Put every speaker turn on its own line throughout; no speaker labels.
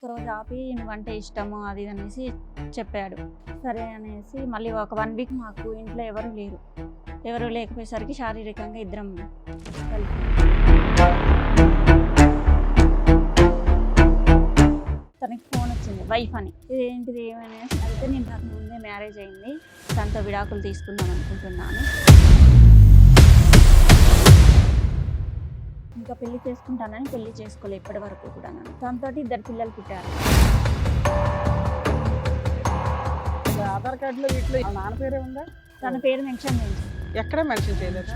ఒకరోజు ఆపి నువ్వంటే ఇష్టము అది ఇది అనేసి చెప్పాడు. సరే అనేసి మళ్ళీ ఒక 1 వీక్ మాకు ఇంట్లో ఎవరు లేకపోయేసరికి శారీరకంగా ఇద్దరం కలిసి తనకి ఫోన్ వచ్చింది వైఫ్ అని. ఇదేంటిది ఏమనేసి అయితే నేను నాకు ముందే మ్యారేజ్ అయింది, తనతో విడాకులు తీసుకుందాం అనుకుంటున్నాను, ఇంకా పెళ్లి చేసుకుంటానని పెళ్లి చేసుకోలే ఇప్పటి వరకు కూడా. తనతో 2 పిల్లలు పుట్టారు.
ఆధార్ కార్డులో వీటిలో నాన్న పేరే ఉందా?
తన పేరు మెన్షన్ చేయండి.
ఎక్కడ మెన్షన్ చేయలేదా?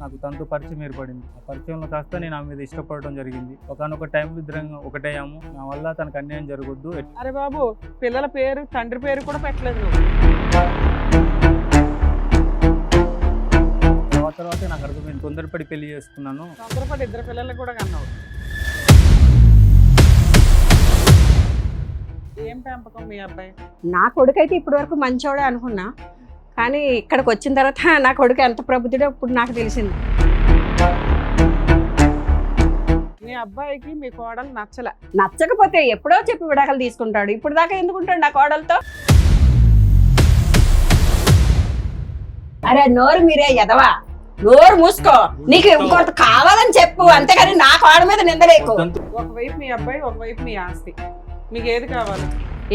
నాకు తనతో పరిచయం ఏర్పడింది. ఆ పరిచయంలో కాస్త నేను ఆమె మీద ఇష్టపడడం జరిగింది. ఒకనొక టైం ఇద్దరం ఒకటయ్యాము. నా వల్ల తనకు అన్యాయం జరగొద్దు.
అరే బాబు, పిల్లల పేరు తండ్రి పేరు కూడా పెట్టలేదు నువ్వు.
తర్వాత నాకు అర్థమైంది, తొందరపడి పెళ్లి చేసుకున్నాను.
తొందరపడి 2 పిల్లలకు కూడా కన్నావు. ఏం పెంపకం మీ అబ్బాయి?
నా కొడుకు అయితే ఇప్పటి వరకు మంచోడే అనుకున్నా, కానీ ఇక్కడికి వచ్చిన తర్వాత నా కొడుకు ఎంత ప్రబుద్ధుడో ఇప్పుడు నాకు తెలిసింది.
మీ అబ్బాయికి మీ కోడలు నచ్చలే.
నచ్చకపోతే ఎప్పుడో చెప్పి విడాకులు తీసుకుంటాడు. ఇప్పుడు దాకా ఎందుకుంటాడు నా కోడలతో? అరే నోరు మీరే ఎదవా, నోరు మూసుకో. నీకు ఇంకొంత కావాలని చెప్పు, అంతేగాని నా కోడ మీద నిందలేకు.
ఒకవైపు మీ అబ్బాయి, ఒకవైపు మీ ఆస్తి. మీకు ఏది కావాలి?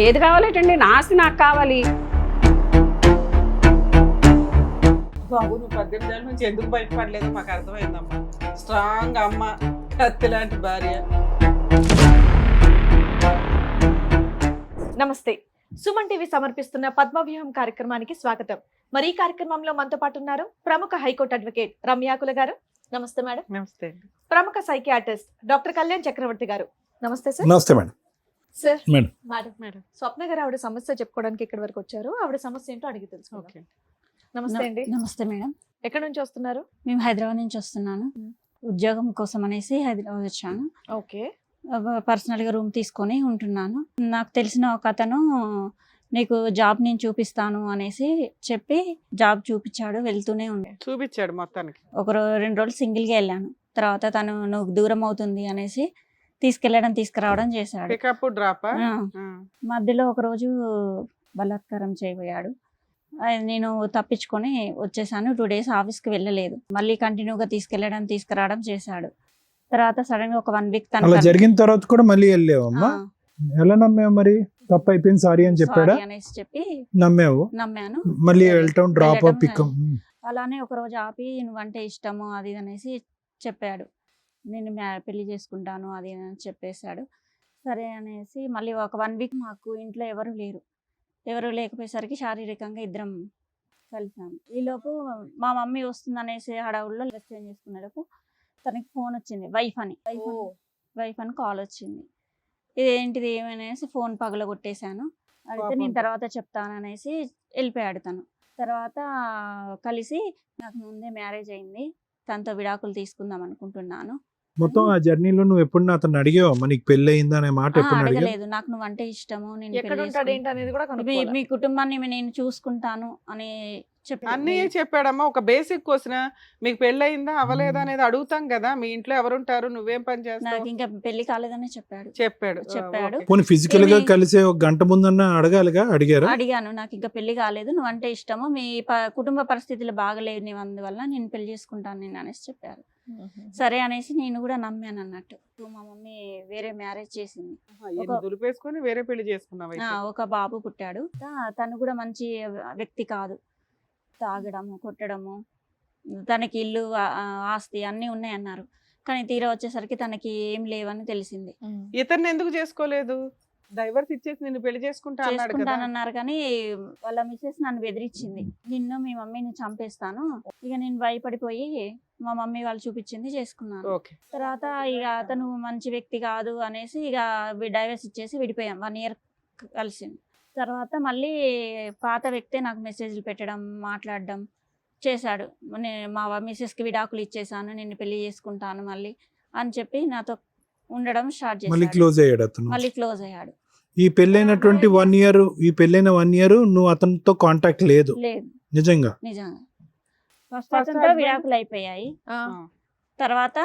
ఏది కావాలేటండి? నా ఆస్తి నాకు కావాలి.
బాబు, నువ్వు 18 ఏళ్ళ నుంచి ఎందుకు బయటపడలేదు మాకు అర్థమైందమ్మా. స్ట్రాంగ్ అమ్మ, కత్తి లాంటి భార్య.
నమస్తే. సుమన్ టీవీ సమర్పిస్తున్న పద్మవ్యూహం కార్యక్రమానికి స్వాగతం. మరి ఈ కార్యక్రమంలో మనతో పాటు ఉన్నారు ప్రముఖ హైకోర్టు అడ్వకేట్ రమ్యాకుల గారు. నమస్తే మేడం.
నమస్తే.
ప్రముఖ సైకియాట్రిస్ట్ డాక్టర్ కళ్యాణ్ చక్రవర్తి గారు. నమస్తే సార్.
నమస్తే మేడం.
Sir
madam.
మేడం స్వప్న గారు ఆవిడ సమస్య చెప్పుకోవడానికి ఇక్కడి వరకు వచ్చారు. ఆవిడ సమస్య ఏంటో అడిగి తెలుసుకుందాం. నమస్తే అండి.
నమస్తే మేడం.
ఎక్కడి నుంచి వస్తున్నారు?
మేము హైదరాబాద్ నుంచి వస్తున్నాను. ఉద్యోగం కోసం అనేసి హైదరాబాద్ వచ్చాను.
ఓకే.
పర్సనల్గా రూమ్ తీసుకొని ఉంటున్నాను. నాకు తెలిసిన ఒక అతను నీకు జాబ్ నేను చూపిస్తాను అనేసి చెప్పి జాబ్ చూపించాడు. వెళ్తూనే ఉండే
చూపించాడు మొత్తానికి.
2 రోజులు సింగిల్గా వెళ్ళాను. తర్వాత తను నువ్వు దూరం అవుతుంది అనేసి తీసుకురావడం చేశాడు.
Pickup drop.
మధ్యలో ఒకరోజు బలాత్కారం చేయబోయాడు. నేను తప్పించుకొని వచ్చేసాను. 2 days ఆఫీస్కి వెళ్ళలేదు. మళ్ళీ కంటిన్యూగా తీసుకురావడం చేశాడు. తర్వాత సడన్ గా ఒక 1 వీక్
అలా జరిగిన తర్వాత కూడా మళ్ళీ వెళ్ళావమ్మా? ఎలా నమ్మావు మరి? తప్పు అయిపోయింది సారీ అని చెప్పాడా?
అనేసి చెప్పి నమ్మాను.
మళ్ళీ వెళ్ళటం డ్రాప్ పికప్.
అలానే ఒక రోజు ఆపి నువ్వంటే ఇష్టము అది ఇది అనేసి చెప్పాడు. నేను పెళ్లి చేసుకుంటాను అది అని చెప్పేశాడు. సరే అనేసి మళ్ళీ ఒక 1 వీక్ మాకు ఇంట్లో ఎవరు లేకపోయేసరికి శారీరకంగా ఇద్దరం కలిసాము. ఈలోపు మా మమ్మీ వస్తుంది అనేసి హడావుల్లో చేంజ్ చేసుకునేలోపు తనకి ఫోన్ వచ్చింది వైఫ్ అని కాల్ వచ్చింది. ఇదేంటిది ఏమనేసి ఫోన్ పగలగొట్టేశాను. అయితే నేను తర్వాత చెప్తాను అనేసి వెళ్ళిపోయాడు తను. తర్వాత కలిసి నాకు ముందే మ్యారేజ్ అయింది, తనతో విడాకులు తీసుకుందాం అనుకుంటున్నాను.
మొత్తం ఆ జర్నీలో నువ్వు ఎప్పుడు అతను అడిగావు నీకు పెళ్లి అయిందా అనే మాట? ఎప్పుడు
అడగలేదు. నాకు నువ్వంటే ఇష్టము, నేను మీ కుటుంబాన్ని నేను చూసుకుంటాను అని
అన్నీ చెప్పాడమ్మా. ఒక బేసిక్ క్వశ్చన్, మీకు పెళ్లి అయిందా అవ్వలేదా అనేది అడుగుతాం కదా. మీ ఇంట్లో ఎవరుంటారు, నువ్వేం పని చేస్తావు?
నాకు ఇంకా పెళ్లి కాలేదని చెప్పాడు.
పోనీ ఫిజికల్ గా కలిసే 1 గంట ముందన్నా అడగాలిగా?
అడిగాను. నాకు ఇంకా పెళ్లి కాలేదు, నువ్వంటే ఇష్టము, మీ కుటుంబ పరిస్థితులు బాగలేవు, అందువల్ల నేను పెళ్లి చేసుకుంటాను నేను అనేసి చెప్పారు. సరే అనేసి నేను కూడా నమ్మాను అన్నట్టు. మా మమ్మీ వేరే మ్యారేజ్ చేసింది.
దులిపేసుకొని వేరే పెళ్లి చేసుకున్నావు.
ఒక బాబు పుట్టాడు. తను కూడా మంచి వ్యక్తి కాదు. తాగడము, కొట్టడము, తనకి ఇల్లు ఆస్తి అన్నీ ఉన్నాయన్నారు. కానీ తీరా వచ్చేసరికి తనకి ఏం లేవని తెలిసింది.
ఇతన్ని ఎందుకు చేసుకోలేదు? డైవర్స్ ఇచ్చేసి నిన్ను పెళ్లి చేసుకుంటానన్నారు.
కానీ వాళ్ళ మిసెస్ నన్ను బెదిరించింది, నిన్ను మీ మమ్మీని చంపేస్తాను. ఇక నేను భయపడిపోయి మా మమ్మీ వాళ్ళు చూపించింది చేసుకున్నాను. తర్వాత ఇక అతను మంచి వ్యక్తి కాదు అనేసి ఇక డైవర్స్ ఇచ్చేసి విడిపోయాం. 1 year కలిసింది. తర్వాత మళ్ళీ పాత వ్యక్తే నాకు మెసేజ్లు పెట్టడం, మాట్లాడడం చేశాడు. మా మిసెస్కి విడాకులు ఇచ్చేసాను, నేను పెళ్లి చేసుకుంటాను మళ్ళీ అని చెప్పి నాతో ఉండడం స్టార్ట్ చేశాడు. మళ్ళీ క్లోజ్ అయ్యాడు.
ఈ పెళ్ళైనటువంటి 1 year, ఈ పెళ్ళైన 1 year నువ్వు అతనితో కాంటాక్ట్ లేదు? నిజంగా
ఫస్ట్ అతనితో విడాకులు అయిపోయాయి. తర్వాత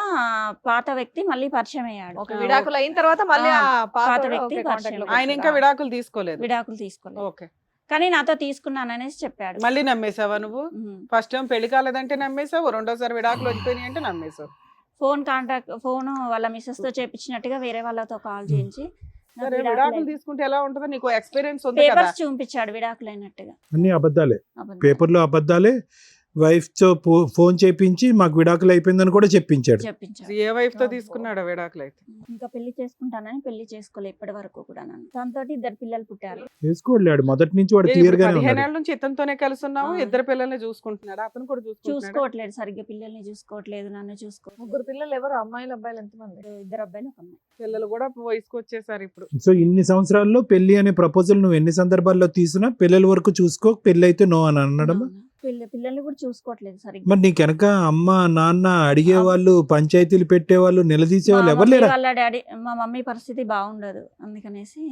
పాత వ్యక్తి మళ్ళీ పరిచయం అయ్యాడు.
ఒక విడాకులు అయిన తర్వాత మళ్ళీ ఆ
పాత
పాత
వ్యక్తి
వ్యక్తి
పరిచయం.
ఆయన ఇంకా విడాకులు తీసుకోలేదు.
విడాకులు తీసుకోలేదు,
ఓకే.
కానీ నాతో తీసుకున్నాననేసి చెప్పాడు.
మళ్ళీ నమ్మేసావా నువ్వు?
ఉమ్.
ఫస్ట్ టైం పెళ్లి కాలేదంటే నమ్మేసావు, రెండోసారి విడాకులు వచ్చిపోయినాయి అంటే నమ్మేసావు.
ఫోన్ వాళ్ళ మిస్సెస్ తో చేపించినట్టుగా వేరే వాళ్ళతో కాల్ చేయించి నాకు
సరే,
విడాకులు
విడాకులు తీసుకుంటే ఎలా ఉంటుందో నీకు ఎక్స్పీరియన్స్ ఉంది కదా.
పేపర్స్ చూపించాడు విడాకులు అయినట్టుగా.
అన్ని అబద్ధాలే,
అబద్ధం.
పేపర్లో అబద్ధాలే. వైఫ్ తో ఫోన్ చేపించి మాకు విడాకులు అయిపోయిందని కూడా చెప్పించాడు.
చెప్పించాడు.
ఏ వైఫ్ తో తీసుకున్నాడు విడాకులు అయితే?
ఇంకా పెళ్లి చేసుకుంటానని పెళ్లి చేసుకోలే ఇప్పటి వరకు కూడా. నన్ను దాంతో 2 పిల్లలు పుట్టారు.
చేసుకోలేడు మొదటి నుంచి, వాడు
ఏ,
క్లియర్
ఇప్పుడు
గానే
15
ఉన్నాడు.
ఏళ్ళ నుంచి ఇతనితోనే కలిసి ఉన్నావు,
ఆ.
2 పిల్లల్ని చూసుకుంటున్నాడు, అతను కూడా చూసుకుంటున్నాడు.
చూసుకోవట్లేదు సరిగ్గా, పిల్లల్ని చూసుకోవట్లేదు, నన్ను చూసుకోవట్లేదు.
3 పిల్లలు ఎవరు? అమ్మాయిలు అబ్బాయిలు ఎంతమంది?
2 అబ్బాయిలు 1 అమ్మాయి.
పిల్లలు కూడా వయసుకు వచ్చేసారు ఇప్పుడు.
సో ఇన్ని సంవత్సరాల్లో పెళ్లి అనే ప్రపోజల్ నువ్వు ఎన్ని సందర్భాల్లో తీసినా పిల్లల వరకు చూసుకో, పెళ్లి అయితే నో అని అనడం.
పిల్లల్ని కూడా చూసుకోవట్లేదు సరిగ్గా.
మరి నీకు వెనక అమ్మ నాన్న అడిగేవాళ్ళు, పంచాయతీలు పెట్టేవాళ్ళు, నిలదీసేవాళ్ళు ఎవరు లేరా?
వాళ్ళ డాడీ, మా మమ్మీ పరిస్థితి బాగుండదు, అందుకనేసి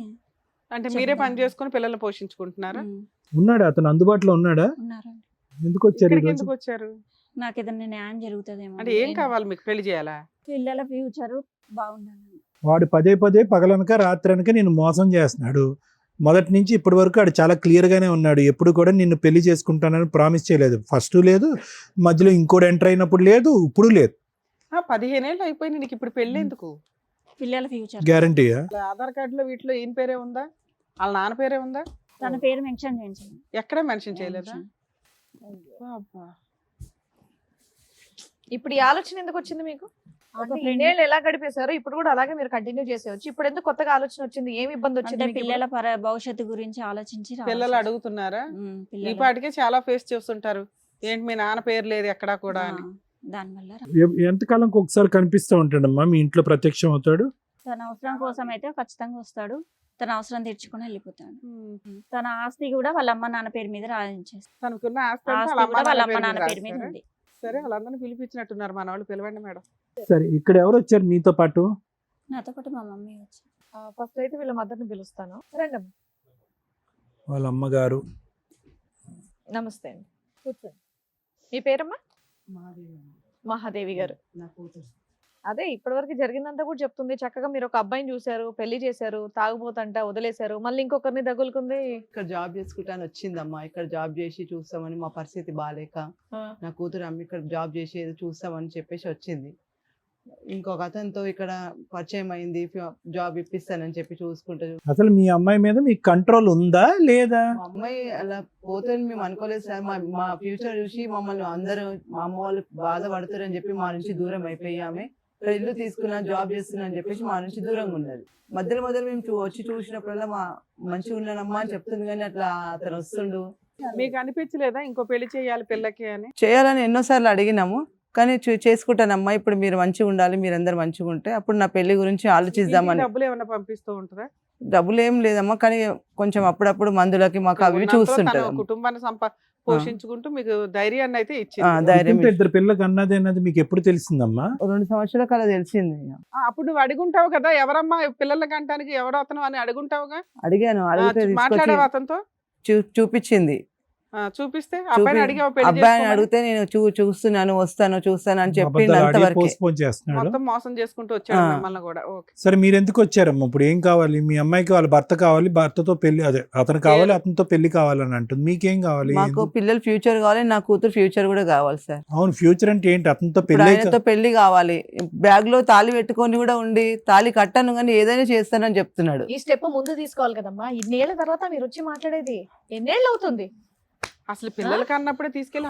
అంటే మీరే పని చేసుకుని పిల్లల్ని పోషించుకుంటున్నారా?
ఉన్నాడా అతను? అందుబాటులో ఉన్నాడా?
ఉన్నారండి.
ఎందుకు వచ్చారు
ఇక్కడికి
ఈరోజు?
ఎందుకు వచ్చారు?
నాకు ఏదైనా న్యాయం జరుగుతుందేమో.
అంటే ఏం కావాలి మీకు? పెళ్లి చేయాలా?
పిల్లల ఫ్యూచర్ బాగుండాలి.
వాడు పదే పదే పగలనక రాత్రనక నిన్ను మోసం చేస్తున్నాడు. మొదటి నుంచి ఇప్పటి వరకు వాడు చాలా క్లియర్ గానే ఉన్నాడు. ఎప్పుడు కూడా నిన్ను పెళ్లి చేసుకుంటానని ప్రామిస్ చేయలేదు. ఫస్ట్ లేదు, మధ్యలో ఇంకోటి ఎంటర్ అయినప్పుడు లేదు, ఇప్పుడు లేదు.
15 ఏళ్ళు అయిపోయింది, నీకు ఇప్పుడు పెళ్లి ఎందుకు?
పిల్లల ఫ్యూచర్
గ్యారంటీయా?
ఆధార్ కార్డులో వీటిలో ఈయన పేరే ఉందా, వాళ్ళ నాన్న పేరే ఉందా?
తన పేరు మెన్షన్ చేయించండి.
ఎక్కడ మెన్షన్ చేయలేదా? అబ్బా.
ఇప్పుడు ఈ ఆలోచన ఎందుకు వచ్చింది మీకు?
ఒక
అంటే
friend-
ఇన్నేళ్ళు ఎలా గడిపేశారు, ఇప్పుడు కూడా అలాగే మీరు కంటిన్యూ చేసేవచ్చు. ఇప్పుడు ఎందుకు కొత్తగా ఆలోచన వచ్చింది? ఏమి ఇబ్బంది వచ్చింది
అంటే
మీకు
పిల్లల భవిష్యత్తు గురించి ఆలోచించి
పిల్లలు అడుగుతున్నారా? ఈ
పిల్లలు
పాటికే చాలా ఫేస్ చేస్తుంటారు, ఏంటి మీ నాన్న పేరు లేదు ఎక్కడా కూడా అని.
దానివల్ల
ఎంతకాలంకి ఒకసారి కనిపిస్తూ ఉంటాడమ్మా మీ ఇంట్లో, ప్రత్యక్షం అవుతాడు?
తన అవసరం కోసం అయితే ఖచ్చితంగా వస్తాడు, తన అవసరం తీర్చుకుని వెళ్ళిపోతాడు. తన ఆస్తి కూడా వాళ్ళ అమ్మ నాన్న పేరు మీద రాయించేస్తాడు.
తనకున్న ఆస్తి అంతా
ఆస్తి
వాళ్ళ
కూడా వాళ్ళ
అమ్మ
అమ్మ
నాన్న
నాన్న
పేరు
పేరు
మీద
మీద
రాస్తారా?
ఉంది.
సరే, వాళ్ళందరినీ పిలిపించినట్టున్నారు, మన వాళ్ళు పిలవండి మేడం.
సరే, ఇక్కడ ఎవరు వచ్చారు నీతో పాటు?
నాతో పాటు మా మమ్మీ వచ్చి.
ఫస్ట్ అయితే వీళ్ళ మదర్ని పిలుస్తాను. రండి అమ్మ.
వాళ్ళ అమ్మగారు.
నమస్తే అండి, కూర్చోండి. మీ పేరమ్మా? మహాదేవి గారు. అదే ఇప్పటివరకు జరిగిందంతా కూడా చెప్తుంది. చక్కగా మీరు ఒక అబ్బాయిని చూశారు, పెళ్లి చేశారు, తాగుబోతంట వదిలేశారు, మళ్ళీ ఇంకొకరిని తగులుకుంది.
ఇక్కడ జాబ్ చేసుకుంటాను వచ్చిందమ్మా. ఇక్కడ జాబ్ చేసి చూస్తామని, మా పరిస్థితి బాగాలేక నా కూతురు అమ్మ ఇక్కడ జాబ్ చేసి ఏదో చూస్తామని చెప్పేసి వచ్చింది. ఇంకొక అతనితో ఇక్కడ పరిచయం అయింది, జాబ్ ఇప్పిస్తానని చెప్పి చూసుకుంటా.
అసలు మీ అమ్మాయి మీద మీకు కంట్రోల్ ఉందా లేదా?
మా అమ్మాయి అలా పోతుందని మేము అనుకోలేదు సార్. మా ఫ్యూచర్ చూసి మమ్మల్ని అందరూ, మా అమ్మ వాళ్ళు బాధపడతారని చెప్పి మా నుంచి దూరం అయిపోయామే. ఇక్కడ ఇల్లు తీసుకున్నా, జాబ్ చేస్తున్నా అని చెప్పేసి మా నుంచి దూరంగా ఉన్నది. మధ్యలో మేము వచ్చి చూసినప్పుడల్లా మా మంచిగా ఉన్నానమ్మా అని చెప్తుంది, కానీ అట్లా అతను వస్తుండు.
మీకు అనిపించలేదా ఇంకో పెళ్లి చేయాలి పిల్లకి అని?
చేయాలని ఎన్నోసార్లు అడిగినాము, కానీ చేసుకుంటానమ్మా, ఇప్పుడు మీరు మంచిగా ఉండాలి, మీరందరూ మంచిగా ఉంటే అప్పుడు నా పెళ్లి గురించి ఆలోచిద్దామని.
ఇంటికి డబ్బులు ఏమైనా పంపిస్తూ ఉంటుందా?
డబ్బులు ఏం లేదమ్మా, కానీ కొంచెం అప్పుడప్పుడు మందులకి మాకు అవి
ఉన్నంతలో
చూస్తుంటారు.
తన కుటుంబాన్ని పోషించుకుంటూ మీకు ధైర్యాన్ని అయితే ఇచ్చింది.
ధైర్యం
ఇంత 2 పిల్లలకు అన్నది అన్నది మీకు ఎప్పుడు తెలిసిందమ్మా?
2 సంవత్సరాల కల తెలిసింది.
అప్పుడు నువ్వు అడుగుంటావు కదా, ఎవరమ్మా పిల్లలకి అంటానికి ఎవరు అతను అని అడుగుంటావుగా.
అడిగాను, అడిగితే తీసుకొచ్చి
మాట్లాడావు అతనితో?
చూపించింది.
చూపిస్తే అబ్బాయిని అడిగావు పెళ్లి
అబ్బాయిని
చేసుకోమని?
అడిగితే నేను చూస్తున్నాను, వస్తాను అని చెప్పి
అబద్ధాలు ఆడి
అంతవరకు.
పోస్ట్పోన్ చేస్తున్నాడు.
మొత్తం మోసం చేసుకుంటూ వచ్చాడు మిమ్మల్ని కూడా. ఓకే.
సరే, మీరు ఎందుకు వచ్చారమ్మా? ఇప్పుడు ఏం కావాలి? మీ అమ్మాయికి వాళ్ళ భర్త కావాలి, భర్తతో పెళ్లి, అదే అతను కావాలి, అతనితో పెళ్లి కావాలని అంటుంది. మీకేం కావాలి?
మాకు
ఎందుకు?
పిల్లల ఫ్యూచర్ కావాలి, నా కూతురు ఫ్యూచర్ కూడా కావాలి సార్.
అవును, ఫ్యూచర్ అంటే ఏంటి? అతనితో
ఇప్పుడు
పెళ్లి
ఆయనతో పెళ్లి కావాలి. బ్యాగ్ లో తాళి పెట్టుకొని కూడా ఉండి, తాళి కట్టాను కానీ ఏదైనా చేస్తానని చెప్తున్నాడు.
ఈ స్టెప్ ముందు తీసుకోవాలి కదమ్మా. ఇన్నేళ్ల తర్వాత మీరు వచ్చి మాట్లాడేది ఎన్నేళ్ళు అవుతుంది?
అసలు పిల్లలకి అన్నప్పుడే తీసుకెళ్లి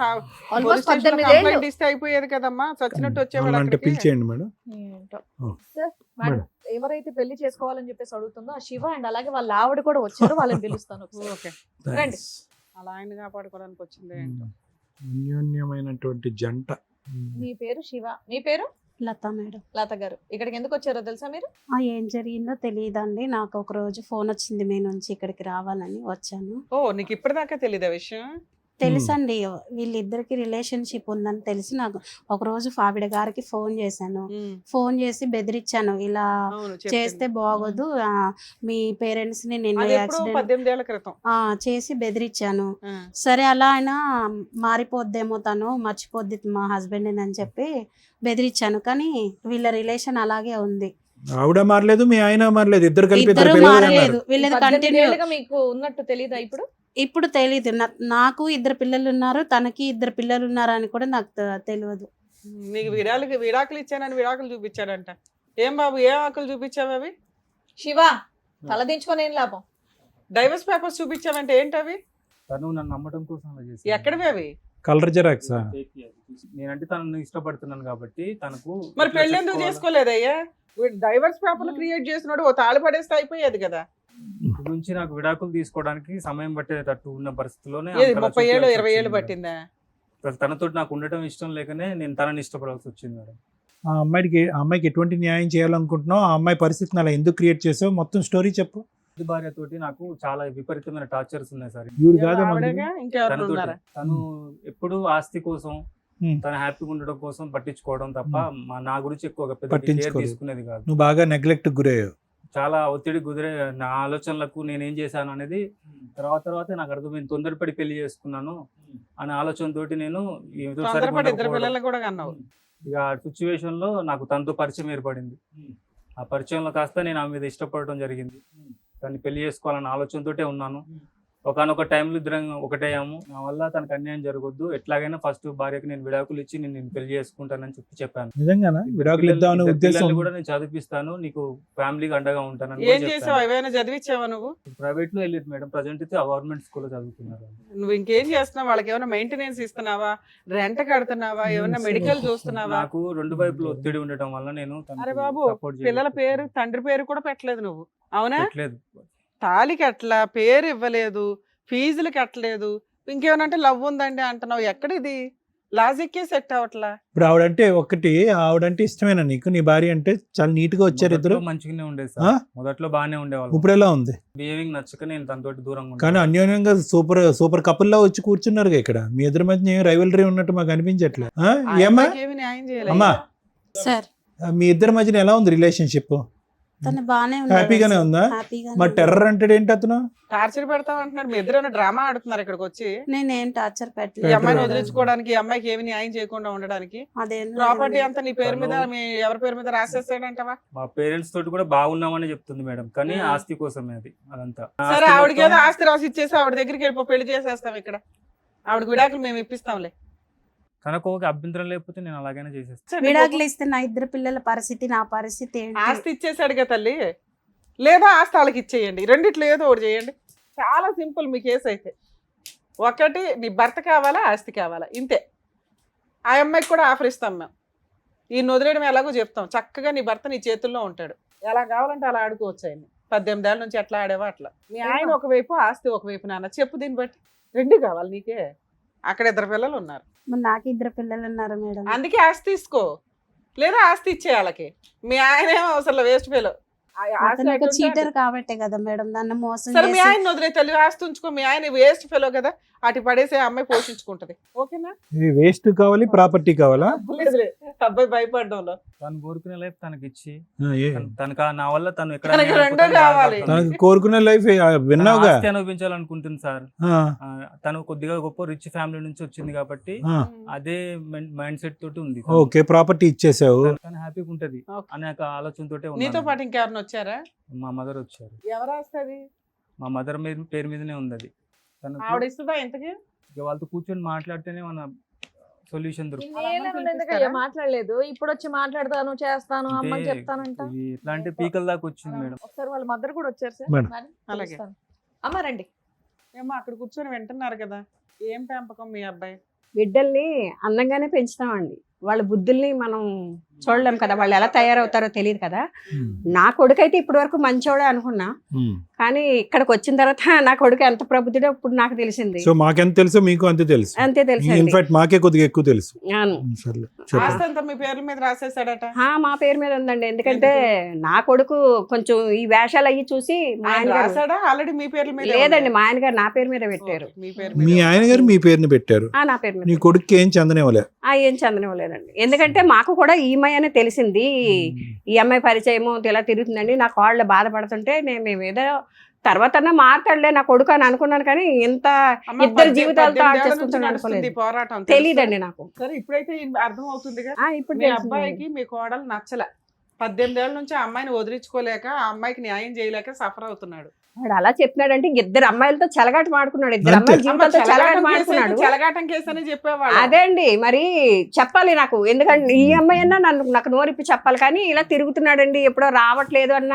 ఆల్మోస్ట్ 18 ఏళ్ళు.
కంప్లైంట్ ఇస్తే అయిపోయేది కదమ్మా, చచ్చినట్టు వచ్చేవాడు
అంటే
అక్కడికి.
పిలిచేయండి మేడం.
ఏంటో.
ఓ.
సార్, మేడం, ఎవరైతే పెళ్లి చేసుకోవాలని చెప్పేసి అడుగుతుందో ఆ శివ అండ్ అలాగే వాళ్ళ ఆవిడ కూడా వచ్చారు, వాళ్ళని పిలుస్తాను ఒకసారి.
ఓకే.
రండి.
అలా ఆయన కాపాడుకోవడానికి వచ్చింది ఏంటో.
అన్యోన్యమైనటువంటి జంట.
మీ పేరు శివ, మీ పేరు?
లత మేడం.
లత గారు. ఇక్కడికి ఎందుకు వచ్చారో తెలుసా మీరు?
ఏం జరిగిందో తెలియదండి. నాకు ఒక రోజు ఫోన్ వచ్చింది మీ నుంచి, ఇక్కడికి రావాలని వచ్చాను.
ఓ, నీకు ఇప్పటిదాకా తెలీదా విషయం?
తెలుసండి, వీళ్ళిద్దరికి రిలేషన్షిప్ ఉందని తెలిసి నాకు ఒకరోజు ఆవిడ గారికి ఫోన్ చేశాను. ఫోన్ చేసి బెదిరించాను, ఇలా
అవును,
చేస్తే బాగోదు, మీ పేరెంట్స్ ని నిన్న
అది ఎప్పుడు
యాక్సిడెంట్
18 ఏళ్ల క్రితం.
చేసి బెదిరించాను.
ఆ.
సరే అలా అయినా మారిపోద్దేమో, తను మర్చిపోద్ది మా హస్బెండ్ అని చెప్పి బెదిరించాను. కానీ వీళ్ళ రిలేషన్ అలాగే ఉంది.
ఆవిడ మారలేదు, మీ ఆయన మారలేదు, ఇద్దరు కలిపి
ఇద్దరు
ఇద్దరు పిల్లలు
మారలేదు,
అన్నారు.
వీళ్ళది
18
కంటిన్యూ.
ఏళ్ళుగా మీకు ఉన్నట్టు తెలీదా ఇప్పుడు?
ఇప్పుడు తెలీదు, నాకు 2 పిల్లలు ఉన్నారు, తనకి 2 పిల్లలు ఉన్నారు అని కూడా నాకు తెలియదు.
నీకు విడాకులు ఇచ్చానని విడాకులు చూపించాడంట. ఏం బాబు, ఏ ఆకులు చూపించావు అవి?
శివ, తలదించుకొని ఏం లాభం?
డైవర్స్ పేపర్స్ చూపించావంటే ఏంటి అవి?
తను నన్ను నమ్మటం కోసం అలా చేసింది.
ఎక్కడివి అవి?
Colour xerox.
నేనంటే తనను ఇష్టపడుతున్నాను కాబట్టి తనకు
మరి
ఇట్లా
పెళ్లి ఎందుకు
చేసుకోవాలని-
చేసుకోలేదయ్యా? డైవర్స్ పేపర్లు క్రియేట్ చేసినాడు, ఓ తాళి పడేస్తే అయిపోయేది కదా.
ఇప్పటి నుంచి నాకు విడాకులు తీసుకోవడానికి సమయం పట్టేటట్టు ఉన్న పరిస్థితిలోనే
ఏది
అంతలా
30 ఏళ్ళు
చూపించాల్సి
20 ఏళ్ళు
వచ్చింది
పట్టిందా?
మేడం. తనతో నాకు ఉండటం ఇష్టం లేకనే నేను తనని ఇష్టపడాల్సి వచ్చింది మేడం.
ఆ అమ్మాయికి ఎటువంటి న్యాయం చేయాలనుకుంటున్నావు, ఆ అమ్మాయి పరిస్థితిని అలా ఎందుకు క్రియేట్ చేసావు, మొత్తం స్టోరీ చెప్పు.
ఇది భార్యతోటి నాకు చాలా విపరీతమైన టార్చర్స్ ఉన్నాయి సార్.
ఈవిడ కాదా
ఆవిడేగా, ఇంకెవరు
తనతోటి
ఉన్నారా?
తను ఎప్పుడు ఆస్తి కోసం
Hmm.
తన హ్యాపీగా ఉండడం కోసం పట్టించుకోవడం తప్ప నా గురించి ఎక్కువగా పెద్ద కేర్
పట్టించుకోలేదు.
తీసుకునేది కాదు.
నువ్వు బాగా నెగ్లెక్ట్ గురయ్యావు.
చాలా ఒత్తిడి కుదిరే నా ఆలోచనలకు నేనేం చేశాను అనేది తర్వాత నాకు అర్థమైంది. తొందరపడి పెళ్లి చేసుకున్నాను అనే ఆలోచనతోటి నేను ఏదో సరిగ్గా
తొందరపడి 2
ఉండకపోవడం.
పిల్లలు కూడా కన్నావు.
ఇక ఆ సిచ్యువేషన్ లో నాకు తనతో పరిచయం ఏర్పడింది. ఆ పరిచయంలో కాస్త నేను ఆమె మీద ఇష్టపడటం జరిగింది. తను పెళ్లి చేసుకోవాలన్న ఆలోచనతోటే ఉన్నాను. ఒకనొక టైంలో ఇద్దరం ఒకటేయాము. నా వల్ల తనకు అన్యాయం జరగొద్దు, ఎట్లాగైనా ఫస్ట్ భార్యకి నేను విడాకులు ఇచ్చి నేను పెళ్లి చేసుకుంటానని చెప్పాను.
నిజంగానా విడాకులు ఇద్దామనే ఉద్దేశం?
పిల్లల్ని కూడా నేను చదివిస్తాను, నీకు ఫ్యామిలీకి అండగా ఉంటానని
ఏం చేసావు? ఏమైనా చదివించావా నువ్వు?
ప్రైవేట్ లో వెళ్ళేది మేడం. ప్రజెంట్ అయితే గవర్నమెంట్ స్కూల్లో చదువుతున్నారు.
నువ్వు ఇంకేం చేస్తున్నావు? వాళ్ళకి ఏమైనా మెయింటెనెన్స్ ఇస్తున్నావా? రెంట్ కడుతున్నావా? ఏమైనా మెడికల్ చూస్తున్నావా?
నాకు 2 వైపులు ఒత్తిడి ఉండటం వల్ల నేను తనకు
అరే బాబు,
support
పిల్లల
చేయలేదు.
పేరు తండ్రి పేరు కూడా పెట్టలేదు నువ్వు, అవునా?
పెట్టలేదు.
తాళి కట్టలా, పేరు ఇవ్వలేదు, ఫీజులు కట్టలేదు, ఇంకేమనంటే లవ్ ఉందండి అంటున్నావు. ఎక్కడిది లాజిక్కే సెట్ అవట్లా.
ఇప్పుడు ఆవిడంటే ఇష్టమేనా నీకు? నీ భార్య అంటే చాలా నీట్ గా వచ్చారు ఇద్దరు.
మొదట్లో మంచిగానే ఉండేది
ఆ?
సార్, మొదట్లో బాగానే ఉండేవాళ్ళు.
ఇప్పుడు ఎలా ఉంది?
బిహేవింగ్ నచ్చక నేను తనతోటి దూరంగా
కానీ
ఉన్నాను.
అన్యోన్యంగా సూపర్ కపుల్ లా వచ్చి కూర్చున్నారుగా ఇక్కడ. మీ ఇద్దరి మధ్య రైవలరీ ఉన్నట్టు మాకు అనిపించట్లే.
ఆ
ఏమ్మా
అమ్మాయికి ఏమీ న్యాయం చేయలేదు.
అమ్మా,
సార్,
మీ ఇద్దరి మధ్యన ఎలా ఉంది రిలేషన్షిప్?
తను బానే ఉంది.
హ్యాపీగానే ఉందా? మరి టెర్రర్ అంటే ఏంటి అతను?
టార్చర్ పెడతావు అంటున్నాడు. మీ ఇద్దరు డ్రామా ఆడుతున్నారు ఇక్కడికి వచ్చి.
నేనేం టార్చర్
ఈ
పెట్టలేదు.
అమ్మాయిని వదిలించుకోవడానికి, ఈ అమ్మాయికి ఏమి న్యాయం చేయకుండా ఉండడానికి. ప్రాపర్టీ అంతా నీ పేరు మీద, మీ ఎవరి పేరు మీద రాసేస్తాడంటవా?
మా పేరెంట్స్ తోటి కూడా బాగున్నామని చెప్తుంది మేడం, కానీ ఆస్తి కోసమే అది అదంతా.
సరే,
ఆస్తి
ఆవిడకి ఏదో
మొత్తం-
ఆస్తి రాసి ఇచ్చేసి ఆవిడ దగ్గరికి వెళ్ళిపో, పెళ్లి చేసేస్తాం ఇక్కడ. ఆవిడకి విడాకులు మేము ఇప్పిస్తాంలే.
తనకు ఒక అభ్యంతరం లేకపోతే నేను అలాగైనా చేసేస్తాను.
విడాకులు ఇస్తే నా 2 పిల్లల పరిస్థితి, నా పరిస్థితి ఏంటి?
ఆస్తి ఇచ్చేసాడుగా తల్లి, లేదా ఆస్తి వాళ్ళకి ఇచ్చేయండి. రెండిట్లో ఏదో ఒకటి చేయండి. చాలా సింపుల్ మీ కేసు అయితే. ఒకటి, నీ భర్త కావాలా, ఆస్తి కావాలా, ఇంతే. ఆ అమ్మాయికి కూడా ఆఫర్ ఇస్తాం మేము. ఈ వదిలేయడం ఎలాగో చెప్తాం. చక్కగా నీ భర్త నీ చేతుల్లో ఉంటాడు, ఎలా కావాలంటే అలా ఆడుకోవచ్చు. ఆయన 18 ఏళ్ళ నుంచి ఎట్లా ఆడేవా అట్లా. మీ ఆయన ఒకవైపు, ఆస్తి ఒకవైపు. నాన్న చెప్పు, దీన్ని బట్టి 2 కావాలి నీకే. అక్కడ 2 పిల్లలు ఉన్నారు,
మరి నాకు 2 పిల్లలు ఉన్నారు మేడం.
అందుకే ఆస్తి తీసుకో, లేదా ఆస్తి ఇచ్చే వాళ్ళకి. మీ ఆయన ఏమో అసలు వేస్ట్ ఫెలో.
అతను ఒక చీటర్ కాబట్టే కదా మేడం నన్ను మోసం
సరే, మీ
చేసి.
ఆయన వదిలే తల్లి, ఆస్తి ఉంచుకో. మీ ఆయన వేస్ట్ ఫెలో కదా, అటు పడేసే అమ్మాయి పోషించుకుంటది. ఓకేనా?
వేస్ట్ కావాలి, ప్రాపర్టీ కావాలా?
లేదులే, అబ్బాయి భయపడడంలో.
తను కోరుకునే లైఫ్ తనకి ఇచ్చి
ఏ?
తనకు నా వల్ల తను ఎక్కడ
తనకి
నేను
రెండో
అయిపోతానో
కావాలి.
బాధపడుతుంది.
తనకు కోరుకునే లైఫ్ విన్నావుగా.
ఆస్తి అనుభవించాలనుకుంటుంది సార్.
ఆ,
తను కొద్దిగా గొప్ప రిచ్ ఫ్యామిలీ నుంచి వచ్చింది కాబట్టి
ఆ.
అదే మైండ్ సెట్ తోటి ఉంది.
ఓకే, ప్రాపర్టీ ఇచ్చేసావు.
తను హ్యాపీగా ఉంటది
ఓకే.
అనే ఒక ఆలోచనతోటే
నీతో
ఉన్నాను.
పాటు ఇంకెవరిని వచ్చారా?
మా మదర్ వచ్చారు.
ఎవరు వస్తుంది?
మా మదర్ పేరు మీదనే ఉంది అది. తనకు
ఆవిడ ఇస్తుందా ఇంతకి?
ఇక వాళ్ళతో కూర్చొని మాట్లాడితేనే మన సొల్యూషన్ దొరుకుతుంది.
ఎందుకయ్యా మాట్లాడలేదు? ఇప్పుడు వచ్చి మాట్లాడతాను, చేస్తాను, అమ్మకి చెప్తానంట.
ఇది ఎట్లా అంటే పీకల దాకా వచ్చింది మేడం.
ఒకసారి వాళ్ళ మదర్ కూడా వచ్చారు సార్.
మేడం.
మరి
అలాగే.
పిలుస్తాను. అమ్మ రండి.
ఏమో అక్కడ కూర్చొని వింటున్నారు కదా. ఏం పెంపకం మీ అబ్బాయి?
బిడ్డల్ని అందంగానే పెంచుతామండి. వాళ్ళ బుద్ధుల్ని మనం చూడలేం కదా, వాళ్ళు ఎలా తయారవుతారో తెలియదు కదా. నా కొడుకు అయితే ఇప్పటి వరకు మంచోడే అనుకున్నా, కానీ ఇక్కడికి వచ్చిన తర్వాత నా కొడుకు ఎంత ప్రబుద్ధుడో ఇప్పుడు నాకు తెలిసింది.
సో మాకెంత తెలుసో మీకు అంతే తెలుసు.
అంతే తెలుసు.
ఇన్ఫాక్ట్ మాకే కొద్దిగా ఎక్కువ తెలుసు.
అవును.
సర్లే,
ఆస్తి అంతా మీ పేర్ల మీద రాసేసాడట.
మా పేరు మీద ఉందండి. ఎందుకంటే నా కొడుకు కొంచెం ఈ వేషాలు అయ్యి చూసి మా
ఆయన
ఆయన గారు
రాసాడా ఆల్రెడీ మీ పేర్ల మీద?
లేదండి, మా ఆయన గారు నా పేరు మీద పెట్టారు.
మీ పేరు
మీ ఆయన గారు మీ పేరుని పెట్టారు,
నా పేరు మీద.
నీ కొడుకు ఏం చందనేవలే.
ఏం చందనివ్వలేదండి. ఎందుకంటే మాకు కూడా ఈమె అని తెలిసింది, ఈ అమ్మాయి పరిచయము ఇలా తిరుగుతుందండి. నా కాళ్ళు బాధపడుతుంటే మేము ఏదో తర్వాత మారుతాడులే నా కొడుకు అని అనుకున్నాను, కానీ ఇంత ఇద్దరు జీవితాలతో ఆడుకుంటున్నాను అనుకోలేదు.
పోరాటం
తెలీదండి నాకు.
సరే ఇప్పుడైతే అర్థం అవుతుందిగా.
ఇప్పుడు
మీ అబ్బాయికి మీ కోడలు నచ్చలే, 18 ఏళ్ళ నుంచి ఆ అమ్మాయిని వదిలించుకోలేక, ఆ అమ్మాయికి న్యాయం చేయలేక సఫర్ అవుతున్నాడు.
వాడు అలా చెప్పినాడంటే ఇద్దరు అమ్మాయిలతో చెలగాట మాడుకున్నాడు, ఇద్దరు అమ్మాయిల జీవితాలతో చెలగాట మాడుకున్నాడు.
చెలగాటం కేసు అని చెప్పేవాడు.
అదే అండి, మరి చెప్పాలి నాకు, ఎందుకంటే ఈ అమ్మాయి అన్నా నాకు నోరిప్పి చెప్పాలి, కానీ ఇలా తిరుగుతున్నాడండి ఎప్పుడో రావట్లేదు అన్న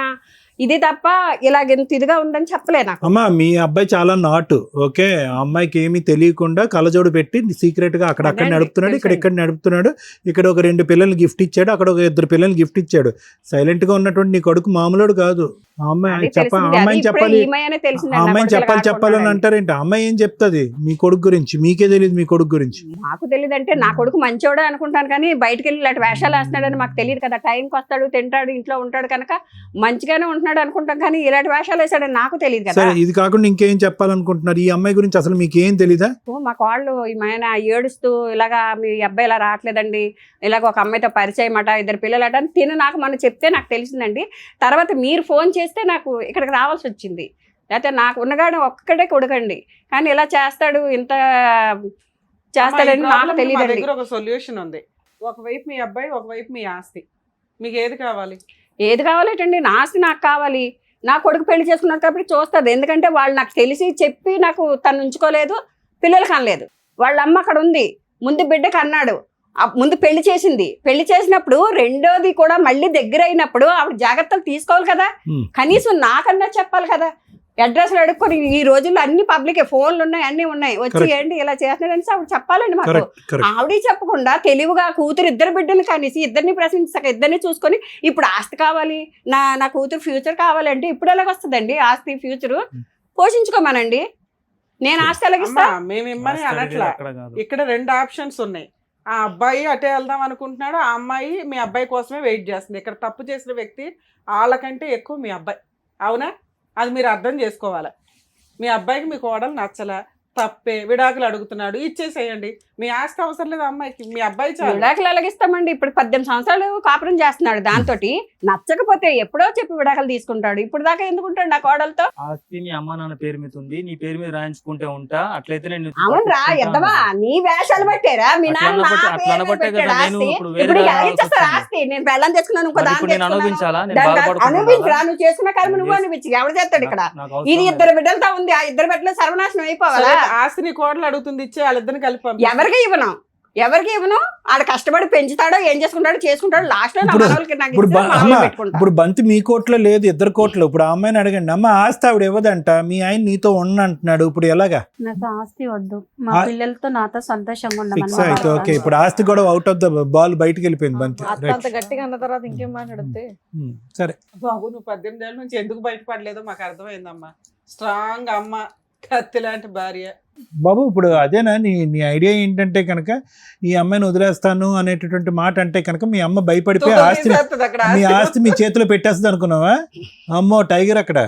ఇది తప్ప ఇలాగెంత ఇదిగా ఉందని చెప్పలే నాకు.
అమ్మా మీ అబ్బాయి చాలా నాటు, ఓకే, ఆ అమ్మాయికి ఏమీ తెలియకుండా కలజోడు పెట్టి సీక్రెట్ గా అక్కడక్కడ నడుపుతున్నాడు, ఇక్కడ నడుపుతున్నాడు. ఇక్కడ ఒక 2 పిల్లల్ని గిఫ్ట్ ఇచ్చాడు, అక్కడ ఒక 2 పిల్లల్ని గిఫ్ట్ ఇచ్చాడు. సైలెంట్ గా ఉన్నటువంటి నీ కొడుకు మామూలుడు కాదు. అమ్మాయిని చెప్పాలని అంటారేంటి? అమ్మాయి ఏం చెప్తుంది మీ కొడుకు గురించి? మీకే తెలియదు మీ కొడుకు గురించి.
మాకు తెలియదు అంటే నా కొడుకు మంచోడే అనుకుంటాను, కానీ బయటకు వెళ్ళి ఇలాంటి వేషాలు వేస్తున్నాడని మాకు తెలియదు కదా. టైంకి వస్తాడు, తింటాడు, ఇంట్లో ఉంటాడు కనుక మంచిగానే ఉంటున్నాడు అనుకుంటాం, కానీ ఇలాంటి వేషాలు వేసాడని నాకు తెలియదు కదా.
సరే, ఇది కాకుండా ఇంకేం చెప్పాలనుకుంటున్నారు? ఈ అమ్మాయి గురించి అసలు మీకు ఏం తెలీదా?
మాకు వాళ్ళు ఆయన ఏడుస్తూ ఇలాగా మీ అబ్బాయి ఇలా రావట్లేదండి, ఇలాగ ఒక అమ్మాయితో పరిచయం అట, 2 పిల్లలట అని తిను నాకు మనం చెప్తే నాకు తెలిసిందండి. తర్వాత మీరు ఫోన్ చేస్తే నాకు ఇక్కడికి రావాల్సి వచ్చింది, లేకపోతే నాకు ఉన్నగాడు ఒక్కడే కొడుకండి, కానీ ఇలా చేస్తాడు, ఇంత చేస్తాడని నాకు తెలియదండి.
ఒక సొల్యూషన్ ఉంది. ఒకవైపు మీ అబ్బాయి, ఒకవైపు మీ ఆస్తి, మీకు ఏది కావాలి?
ఏది కావాలేటండి? నా ఆస్తి నాకు కావాలి. నా కొడుకు పెళ్లి చేసుకున్నాడు కాబట్టి చూస్తుంది, ఎందుకంటే వాళ్ళు నాకు తెలిసి చెప్పి నాకు తను ఉంచుకోలేదు, పిల్లలకి అనలేదు. వాళ్ళ అమ్మ అక్కడ ఉంది, ముందు బిడ్డకి అన్నాడు, ముందు పెళ్లి చేసింది. పెళ్లి చేసినప్పుడు రెండోది కూడా మళ్ళీ దగ్గర అయినప్పుడు ఆవిడ జాగ్రత్తలు తీసుకోవాలి కదా, కనీసం నాకన్నా చెప్పాలి కదా. అడ్రస్లు అడుక్కొని ఈ రోజుల్లో అన్ని పబ్లిక్ ఫోన్లు ఉన్నాయి, అన్ని ఉన్నాయి, వచ్చి ఏంటి ఇలా చేస్తున్నాడని ఆవిడ చెప్పాలండి మాకు. ఆవిడ చెప్పకుండా తెలివిగా కూతురు 2 బిడ్డలు కనీసి ఇద్దరిని ప్రశ్నించక ఇద్దరిని చూసుకొని ఇప్పుడు ఆస్తి కావాలి, నా కూతురు ఫ్యూచర్ కావాలంటే ఇప్పుడు ఎలాగొస్తుందండి ఆస్తి ఫ్యూచరు? పోషించుకోమనండి, నేను ఆస్తి ఎలాగిస్తా?
మేము ఇమ్మని అనట్లా. ఇక్కడ 2 ఆప్షన్స్ ఉన్నాయి. ఆ అబ్బాయి అటే వెళ్దాం అనుకుంటున్నాడు, ఆ అమ్మాయి మీ అబ్బాయి కోసమే వెయిట్ చేస్తుంది. ఇక్కడ తప్పు చేసిన వ్యక్తి వాళ్ళకంటే ఎక్కువ మీ అబ్బాయి, అవునా? అది మీరు అర్థం చేసుకోవాలి. మీ అబ్బాయికి మీ కోడలు నచ్చలా, తప్పే, విడాకులు అడుగుతున్నాడు, ఇచ్చేసేయండి. మీ ఆస్తి అవసరం లేదు అమ్మాయికి, మీ అబ్బాయి చాలు.
విడాకులు ఎలాగిస్తామండి? ఇప్పుడు 18 సంవత్సరాలు కాపురం చేస్తున్నాడు, దాంతో నచ్చకపోతే ఎప్పుడో చెప్పి విడాకులు తీసుకుంటాడు. ఇప్పుడు దాకా ఎందుకుంటాడు నా కోడలతో?
ఆస్తి నీ అమ్మ నాన్న పేరు మీద ఉంది, నీ పేరు మీద రాయించుకుంటే ఉంటా, అట్లయితే నేను
అవునరా ఎద్దవా, నీ వేషాలు పట్టారా? మీ నాన్న ఆస్తి నేను పెళ్ళం చేసుకున్నాను, ఇంకో దాన్ని అనుభవించరా? నువ్వు చేసుకున్న కర్మ నువ్వు అనిపించి ఎవరు చేస్తాడు ఇక్కడ? ఇది 2 బిడ్డలతో ఉంది, ఆ 2 బిడ్డలు సర్వనాశనం అయిపోవాలా?
ఆస్తిని కోడలు అడుగుతుంది, ఇచ్చే వాళ్ళిద్దరిని కలిపి
ఎవరికి ఇవ్వను. ఆడ కష్టపడి పెంచుతాడో ఏం చేసుకుంటాడో లాస్ట్ లో
ఇప్పుడు బంతి మీ కోట్లో లేదు, 2 కోట్లు. ఇప్పుడు ఆ అమ్మాయిని అడగండి, అమ్మ ఆస్తి ఆవిడ ఇవ్వదంట, మీ ఆయన నీతో అంటున్నాడు, ఇప్పుడు ఎలాగా?
నాకు ఆస్తి వద్దు, మా పిల్లలతో నాతో సంతోషంగా
ఉండమని. ఓకే, ఇప్పుడు ఆస్తి కూడా అవుట్ ఆఫ్ ద బాల్ బయటకు వెళ్ళిపోయింది బంతి.
అంత గట్టిగా అన్న తర్వాత ఇంకేం మాట్లాడితే?
సరే
బాబు, నువ్వు 18 ఏళ్ళ నుంచి ఎందుకు బయటపడలేదో మాకు అర్థమైందమ్మా. స్ట్రాంగ్ అమ్మ, కత్తి లాంటి భార్య.
బాబు, ఇప్పుడు అదేనా నీ ఐడియా ఏంటంటే కనుక ఈ అమ్మాయిని వదిలేస్తాను అనేటటువంటి మాట అంటే కనుక మీ అమ్మ భయపడిపోయి మీ ఆస్తి మీ చేతిలో పెట్టేస్తుంది అనుకున్నావా? అమ్మో టైగర్ అక్కడ.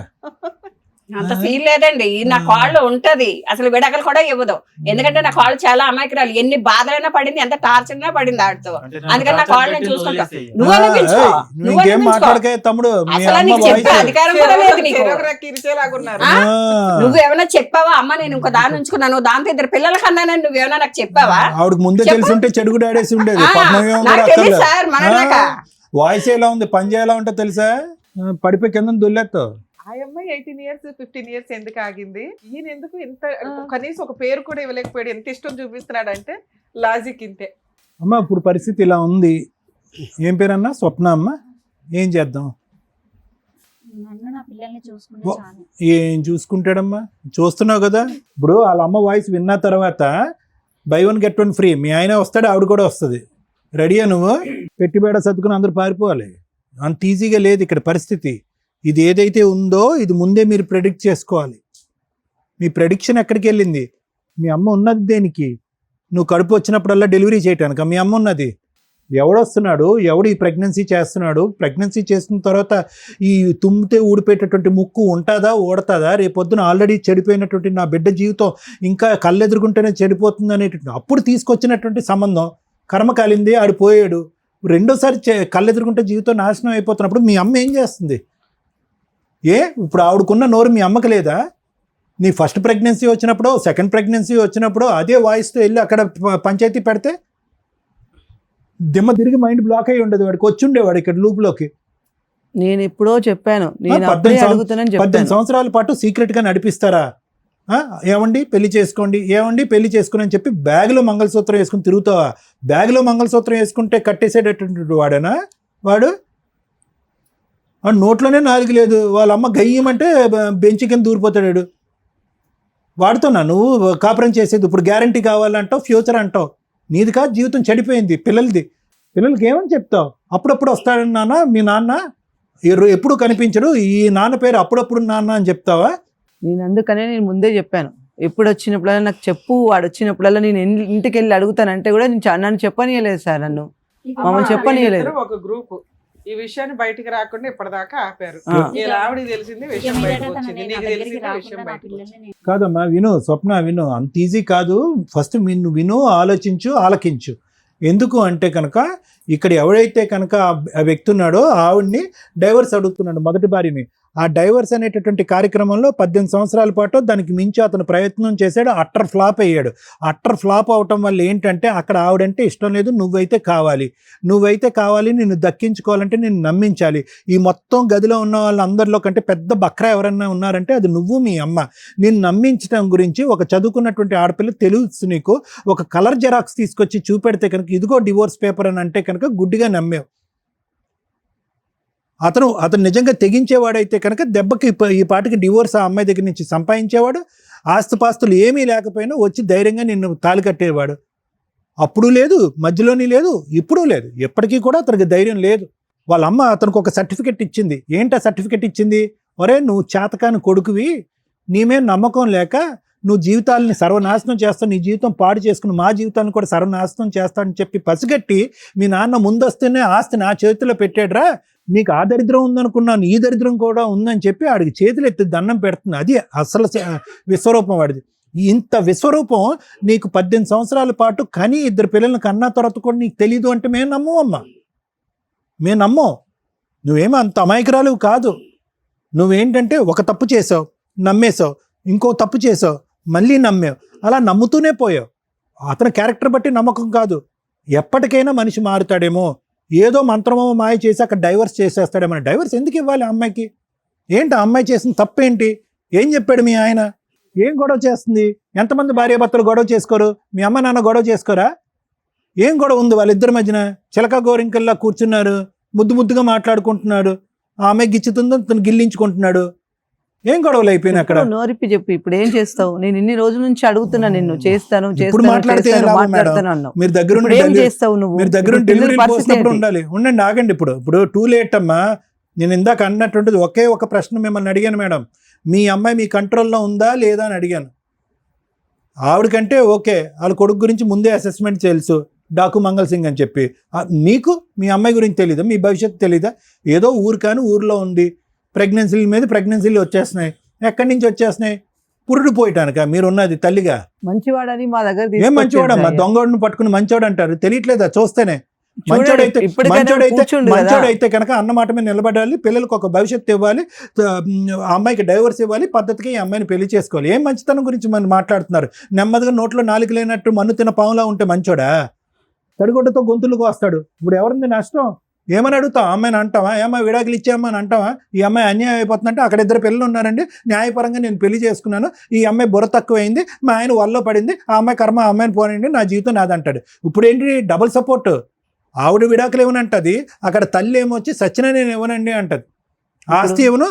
అంత ఫీల్ లేదండి, నా కాళ్ళు ఉంటది, అసలు విడాకులు కూడా ఇవ్వదు. ఎందుకంటే నా కాళ్ళు చాలా అమాయకురాలు, ఎన్ని బాధలైనా పడింది, ఎంత టార్చర్ అయినా పడింది ఆడితో. అందుకని నా కాళ్ళు నేను చూసుకుంటా. నువ్వు అనిపించుకో,
తమ్ముడు,
అసలు నీకు చెప్పే అధికారం కూడా లేదు నీకు. నువ్వేమైనా చెప్పావా? అమ్మ నేను ఇంకో దాన్ని ఉంచుకున్నాను, దాంతో 2 పిల్లల కన్నా నువ్వేమైనా నాకు చెప్పావా?
ఆవిడకి ముందే తెలిసి ఉంటే చెడుగు డాడేసి ఉండేది.
సార్ మన
వాయిస్ ఎలా ఉంది, పని ఎలా ఉంటుందో తెలుసా? పడిపోయి కింద దొల్లేస్తావు.
ఆ అమ్మాయి 18 years 15 years ఎందుకు ఆగింది? ఈయన ఎందుకు ఇంత కనీసం ఒక పేరు కూడా ఇవ్వలేకపోయాడు? ఎంత ఇష్టం చూపిస్తున్నాడు అంటే లాజిక్ ఇంతే.
అమ్మ, ఇప్పుడు పరిస్థితి ఇలా ఉంది. ఏం పేరన్నా? స్వప్న అమ్మ. ఏం చేద్దాం? ఏం చూసుకుంటాడమ్మా? చూస్తున్నావు కదా, ఇప్పుడు వాళ్ళ అమ్మ వాయిస్ విన్న తర్వాత buy 1 get 1 ఫ్రీ, మీ ఆయన వస్తాడు, ఆవిడ కూడా వస్తుంది. రెడీయా నువ్వు? పెట్టిబేడ సర్దుకుని అందరూ పారిపోవాలి. అంత ఈజీగా లేదు ఇక్కడ పరిస్థితి. ఇది ఏదైతే ఉందో ఇది ముందే మీరు ప్రెడిక్ట్ చేసుకోవాలి. మీ ప్రెడిక్షన్ ఎక్కడికి వెళ్ళింది? మీ అమ్మ ఉన్నది దేనికి? నువ్వు కడుపు వచ్చినప్పుడల్లా డెలివరీ చేయటానికి మీ అమ్మ ఉన్నది. ఎవడొస్తున్నాడు, ఎవడు ఈ ప్రెగ్నెన్సీ చేస్తున్నాడు, ప్రెగ్నెన్సీ చేసిన తర్వాత ఈ తుమ్మితే ఊడిపోయేటటువంటి ముక్కు ఉంటుందా ఊడతాదా, రేపొద్దున ఆల్రెడీ చెడిపోయినటువంటి నా బిడ్డ జీవితం ఇంకా కళ్ళెదురుకుంటేనే చెడిపోతుంది అనేటువంటి అప్పుడు తీసుకొచ్చినటువంటి సంబంధం కర్మ కాలింది, ఆడు పోయాడు. రెండోసారి కళ్ళెదురుకుంటే జీవితం నాశనం అయిపోతున్నప్పుడు మీ అమ్మ ఏం చేస్తుంది? ఇప్పుడు ఆవిడకున్న నోరు మీ అమ్మకి లేదా? నీ ఫస్ట్ ప్రెగ్నెన్సీ వచ్చినప్పుడు, సెకండ్ ప్రెగ్నెన్సీ వచ్చినప్పుడు అదే వాయిస్తో వెళ్ళి అక్కడ పంచాయతీ పెడితే దిమ్మ తిరిగి మైండ్ బ్లాక్ అయ్యి ఉండదు, వాడికి వచ్చి ఉండేవాడు ఇక్కడ లూప్లోకి.
నేను ఎప్పుడో చెప్పాను, నేను అప్పుడే అడుగుతానని
18 సంవత్సరాల పాటు సీక్రెట్గా నడిపిస్తారా? ఏమండి పెళ్లి చేసుకోండి, ఏమండి పెళ్లి చేసుకుని అని చెప్పి బ్యాగ్లో మంగళసూత్రం వేసుకుని తిరుగుతావా? బ్యాగ్లో మంగళసూత్రం వేసుకుంటే కట్టేసేటటువంటి వాడేనా వాడు? నోట్లోనే నాలుగు లేదు, వాళ్ళ అమ్మ గయ్యమంటే బెంచి కింద దూరిపోతాడు. వాడుతున్నా నువ్వు కాపురం చేసేది. ఇప్పుడు గ్యారంటీ కావాలంటావు, ఫ్యూచర్ అంటావు. నీది కాదు, జీవితం చెడిపోయింది పిల్లలది. పిల్లలకి ఏమని చెప్తావు? అప్పుడప్పుడు వస్తాడని నాన్న మీ నాన్న, ఎప్పుడు కనిపించడు, ఈ నాన్న పేరు అప్పుడప్పుడు నాన్న అని చెప్తావా?
నేను అందుకనే నేను ముందే చెప్పాను, ఎప్పుడు వచ్చినప్పుడల్లా నాకు చెప్పు, వాడు వచ్చినప్పుడల్లా నేను ఇంటికి వెళ్ళి అడుగుతానంటే కూడా నన్ను చెప్పనీయలేదు సార్, నన్ను మమ్మల్ని చెప్పనీయలేదు.
ఒక గ్రూప్ ఈ విషయాన్ని బయటికి రాకుండా ఇప్పటిదాకా ఆపారు. ఆవిడకి తెలిసింది విషయం బయటకు వచ్చింది, నీకు తెలిసింది విషయం బయటకు వచ్చింది.
కాదమ్మా విను, స్వప్న విను, అంత ఈజీ కాదు. ఫస్ట్ విను, ఆలోచించు, ఆలకించు. ఎందుకు అంటే కనుక ఇక్కడ ఎవడైతే కనుక ఆ వ్యక్తి ఉన్నాడో ఆవిడ్ని డైవర్స్ అడుగుతున్నాడు, మొదటి భార్యని. ఆ డైవర్స్ అనేటటువంటి కార్యక్రమంలో 18 సంవత్సరాల పాటు దానికి మించి అతను ప్రయత్నం చేశాడు, అట్టర్ ఫ్లాప్ అయ్యాడు. అట్టర్ ఫ్లాప్ అవటం వల్ల ఏంటంటే అక్కడ ఆవిడంటే ఇష్టం లేదు, నువ్వైతే కావాలి, నిన్ను దక్కించుకోవాలంటే నిన్ను నమ్మించాలి. ఈ మొత్తం గదిలో ఉన్న వాళ్ళందరిలో కంటే పెద్ద బక్రా ఎవరన్నా ఉన్నారంటే అది నువ్వు, మీ అమ్మ. నిన్ను నమ్మించడం గురించి ఒక చదువుకున్నటువంటి ఆడపిల్ల తెలుసు నీకు. ఒక కలర్ జెరాక్స్ తీసుకొచ్చి చూపెడితే కనుక ఇదిగో డివోర్స్ పేపర్ అని అంటే కనుక గుడ్డిగా నమ్మేవు. అతను నిజంగా తెగించేవాడైతే కనుక దెబ్బకి ఈ పాటికి డివోర్స్ ఆ అమ్మాయి దగ్గర నుంచి సంపాదించేవాడు. ఆస్తుపాస్తులు ఏమీ లేకపోయినా వచ్చి ధైర్యంగా నిన్ను తాళి కట్టేవాడు. అప్పుడు లేదు, మధ్యలోని లేదు, ఇప్పుడు లేదు, ఎప్పటికీ కూడా అతనికి ధైర్యం లేదు. వాళ్ళ అమ్మ అతనికి ఒక సర్టిఫికెట్ ఇచ్చింది. ఏంటి ఆ సర్టిఫికెట్ ఇచ్చింది? ఒరే నువ్వు చేతకాని కొడుకువి, నీ మీద నమ్మకం లేక నువ్వు జీవితాలని సర్వనాశనం చేస్తావు, నీ జీవితం పాడు చేసుకుని మా జీవితాన్ని కూడా సర్వనాశనం చేస్తానని చెప్పి పసిగట్టి మీ నాన్న ముందొస్తేనే ఆస్తి నా చేతిలో పెట్టాడురా, నీకు ఆ దరిద్రం ఉందనుకున్నాను, ఈ దరిద్రం కూడా ఉందని చెప్పి ఆడికి చేతులు ఎత్తి దండం పెడుతుంది. అది అసలు విశ్వరూపం వాడిది. ఇంత విశ్వరూపం నీకు 18 సంవత్సరాల పాటు కని 2 పిల్లల్ని కన్నా తర్వాత కూడా నీకు తెలీదు అంటే మేము నమ్మమ్మా, మేము నమ్మం. నువ్వేమో అంత అమాయకురాలు కాదు. నువ్వేంటంటే ఒక తప్పు చేసావు, నమ్మేశావు, ఇంకో తప్పు చేసావు, మళ్ళీ నమ్మావు, అలా నమ్ముతూనే పోయావు. అతని క్యారెక్టర్ బట్టి నమ్మకం కాదు. ఎప్పటికైనా మనిషి మారుతాడేమో, ఏదో మంత్రమో మాయ చేసి అక్కడ డైవర్స్ చేసేస్తాడేమో. డైవర్స్ ఎందుకు ఇవ్వాలి ఆ అమ్మాయికి? ఏంటి ఆ అమ్మాయి చేసిన తప్పేంటి? ఏం చెప్పాడు మీ ఆయన? ఏం గొడవ చేస్తుంది? ఎంతమంది భార్యాభర్తలు గొడవ చేసుకోరు? మీ అమ్మ నాన్న గొడవ చేసుకోరా? ఏం గొడవ ఉంది వాళ్ళిద్దరి మధ్యన? చిలక గోరింకల్లా కూర్చున్నారు, ముద్దుగా మాట్లాడుకుంటున్నాడు. ఆ అమ్మాయి గిచ్చుతుందో తను గిల్లించుకుంటున్నాడు. ఏం గొడవలు అయిపోయినాయి అక్కడ?
నోరిప్పి చెప్పు, ఇప్పుడు ఏం చేస్తావు? నేను ఇన్ని రోజుల నుంచి అడుగుతున్నా నిన్ను, చేస్తాను
మాట్లాడుతున్నాను. మీరు దగ్గర డెలివరీ పోసినప్పుడు ఉండాలి. ఉండండి, ఆగండి. ఇప్పుడు టూ లేట్ అమ్మా. నేను ఇందాక అన్నటువంటిది ఒకే ఒక ప్రశ్న మిమ్మల్ని అడిగాను మేడం, మీ అమ్మాయి మీ కంట్రోల్లో ఉందా లేదా అని అడిగాను. ఆవిడకంటే ఓకే, వాళ్ళ కొడుకు గురించి ముందే అసెస్మెంట్ తెలుసు, డాకు మంగళ సింగ్ అని చెప్పి. మీకు మీ అమ్మాయి గురించి తెలీదా? మీ భవిష్యత్తు తెలీదా? ఏదో ఊరు కానీ ఊర్లో ఉంది, ప్రెగ్నెన్సీల మీద ప్రెగ్నెన్సీలు వచ్చేస్తున్నాయి. ఎక్కడి నుంచి వచ్చేస్తున్నాయి? పురుడు పోయటానిక మీరున్నది తల్లిగా?
మంచివాడని మా దగ్గర
ఏం మంచివాడమ్మా? దొంగోడిని పట్టుకుని మంచివాడు అంటారు, తెలియట్లేదా? చూస్తేనే మంచోడైతే కనుక అన్నమాట మీద నిలబడాలి, పిల్లలకు ఒక భవిష్యత్తు ఇవ్వాలి, ఆ అమ్మాయికి డైవర్స్ ఇవ్వాలి, పద్ధతికి ఈ అమ్మాయిని పెళ్లి చేసుకోవాలి. ఏం మంచితనం గురించి మనం మాట్లాడుతున్నారు? నెమ్మదిగా నోట్లో నాలుగు లేనట్టు మన్ను తిన్న పాములా ఉంటే మంచోడా? తడిగొడ్డతో గొంతులకు వస్తాడు. ఇప్పుడు ఎవరింది నష్టం? ఏమని అడుగుతావు? అమ్మాయిని అంటావా? ఏమన్నా విడాకులు ఇచ్చామని అంటావా? ఈ అమ్మాయి అన్యాయం అయిపోతుందంటే అక్కడ 2 పిల్లలు ఉన్నారండి, న్యాయపరంగా నేను పెళ్లి చేసుకున్నాను, ఈ అమ్మాయి బుర్ర తక్కువైంది, మా ఆయన వల్ల పడింది, ఆ అమ్మాయి కర్మ, ఆ అమ్మాయిని పోనండి, నా జీవితం నాదంటాడు. ఇప్పుడు ఏంటి డబుల్ సపోర్ట్? ఆవిడ విడాకులు ఇవ్వనంటది, అక్కడ తల్లి ఏమొచ్చి సచిన నేను ఇవ్వనండి అంటది. ఆస్తి ఇవ్వను,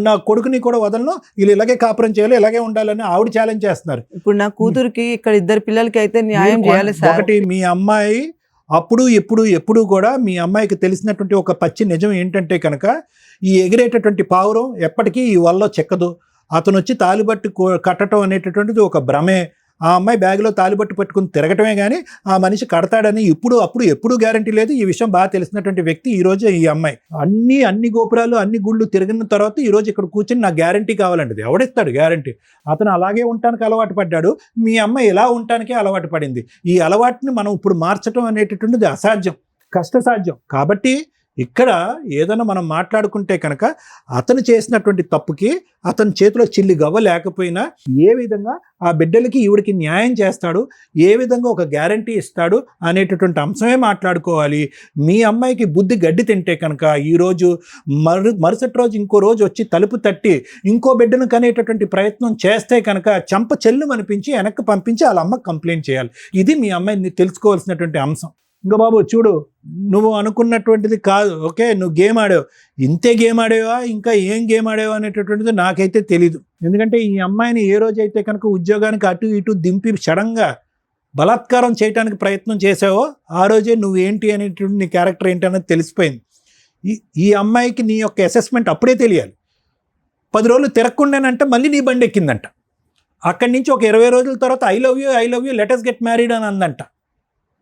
నా కొడుకుని కూడా వదలను, వీళ్ళు ఇలాగే కాపురం చేయాలి, ఇలాగే ఉండాలని ఆవిడ ఛాలెంజ్ చేస్తున్నారు.
ఇప్పుడు నా కూతురికి ఇక్కడ 2 పిల్లలకి అయితే న్యాయం చేయాలి సార్.
ఒకటి, మీ అమ్మాయి అప్పుడు ఎప్పుడు కూడా మీ అమ్మాయికి తెలిసినటువంటి ఒక పచ్చి నిజం ఏంటంటే కనుక ఈ ఎగిరేటటువంటి పావురం ఎప్పటికీ ఈ వల్ల చెక్కదు. అతను వచ్చి తాలిబట్టు కట్టడం అనేటటువంటిది ఒక భ్రమే. ఆ అమ్మాయి బ్యాగ్లో తాలిబట్టు పట్టుకుని తిరగటమే కానీ ఆ మనిషి కడతాడని ఎప్పుడు గ్యారంటీ లేదు. ఈ విషయం బాగా తెలిసినటువంటి వ్యక్తి ఈ రోజు ఈ అమ్మాయి. అన్ని గోపురాలు అన్ని గుళ్ళు తిరిగిన తర్వాత ఈ రోజు ఇక్కడ కూర్చొని నాకు గ్యారంటీ కావాలండి. ఎవడిస్తాడు గ్యారంటీ? అతను అలాగే ఉండటానికి అలవాటు పడ్డాడు. మీ అమ్మాయి ఇలా ఉండటానికే అలవాటు పడింది. ఈ అలవాటుని మనం ఇప్పుడు మార్చడం అనేటటువంటిది అసాధ్యం, కష్టసాధ్యం. కాబట్టి ఇక్కడ ఏదైనా మనం మాట్లాడుకుంటే కనుక అతను చేసినటువంటి తప్పుకి అతని చేతిలో చిల్లి గవ్వ లేకపోయినా ఏ విధంగా ఆ బిడ్డలకి ఈవిడికి న్యాయం చేస్తాడు, ఏ విధంగా ఒక గ్యారంటీ ఇస్తాడు అనేటటువంటి అంశమే మాట్లాడుకోవాలి. మీ అమ్మాయికి బుద్ధి గడ్డి తింటే కనుక ఈరోజు మరుసటి రోజు ఇంకో రోజు వచ్చి తలుపు తట్టి ఇంకో బిడ్డను కనేటటువంటి ప్రయత్నం చేస్తే కనుక చెంప చెల్లు అనిపించి వెనక్కి పంపించి వాళ్ళ అమ్మకి కంప్లైంట్ చేయాలి. ఇది మీ అమ్మాయిని తెలుసుకోవాల్సినటువంటి అంశం. ఇంకా బాబు చూడు, నువ్వు అనుకున్నటువంటిది కాదు. ఓకే, నువ్వు గేమ్ ఆడావు, ఇంతే గేమ్ ఆడేవా, ఇంకా ఏం గేమ్ ఆడేవా అనేటటువంటిది నాకైతే తెలీదు. ఎందుకంటే ఈ అమ్మాయిని ఏ రోజైతే కనుక ఉద్యోగానికి అటు ఇటు దింపి సడన్గా బలాత్కారం చేయడానికి ప్రయత్నం చేసావో ఆ రోజే నువ్వు ఏంటి అనేటువంటి నీ క్యారెక్టర్ ఏంటి అనేది తెలిసిపోయింది. ఈ అమ్మాయికి నీ యొక్క అసెస్మెంట్ అప్పుడే తెలియాలి. 10 రోజులు తిరగకుండానంటే మళ్ళీ నీ బండి ఎక్కిందంట. అక్కడి నుంచి ఒక 20 రోజుల తర్వాత I love you let us get married అని అందంట.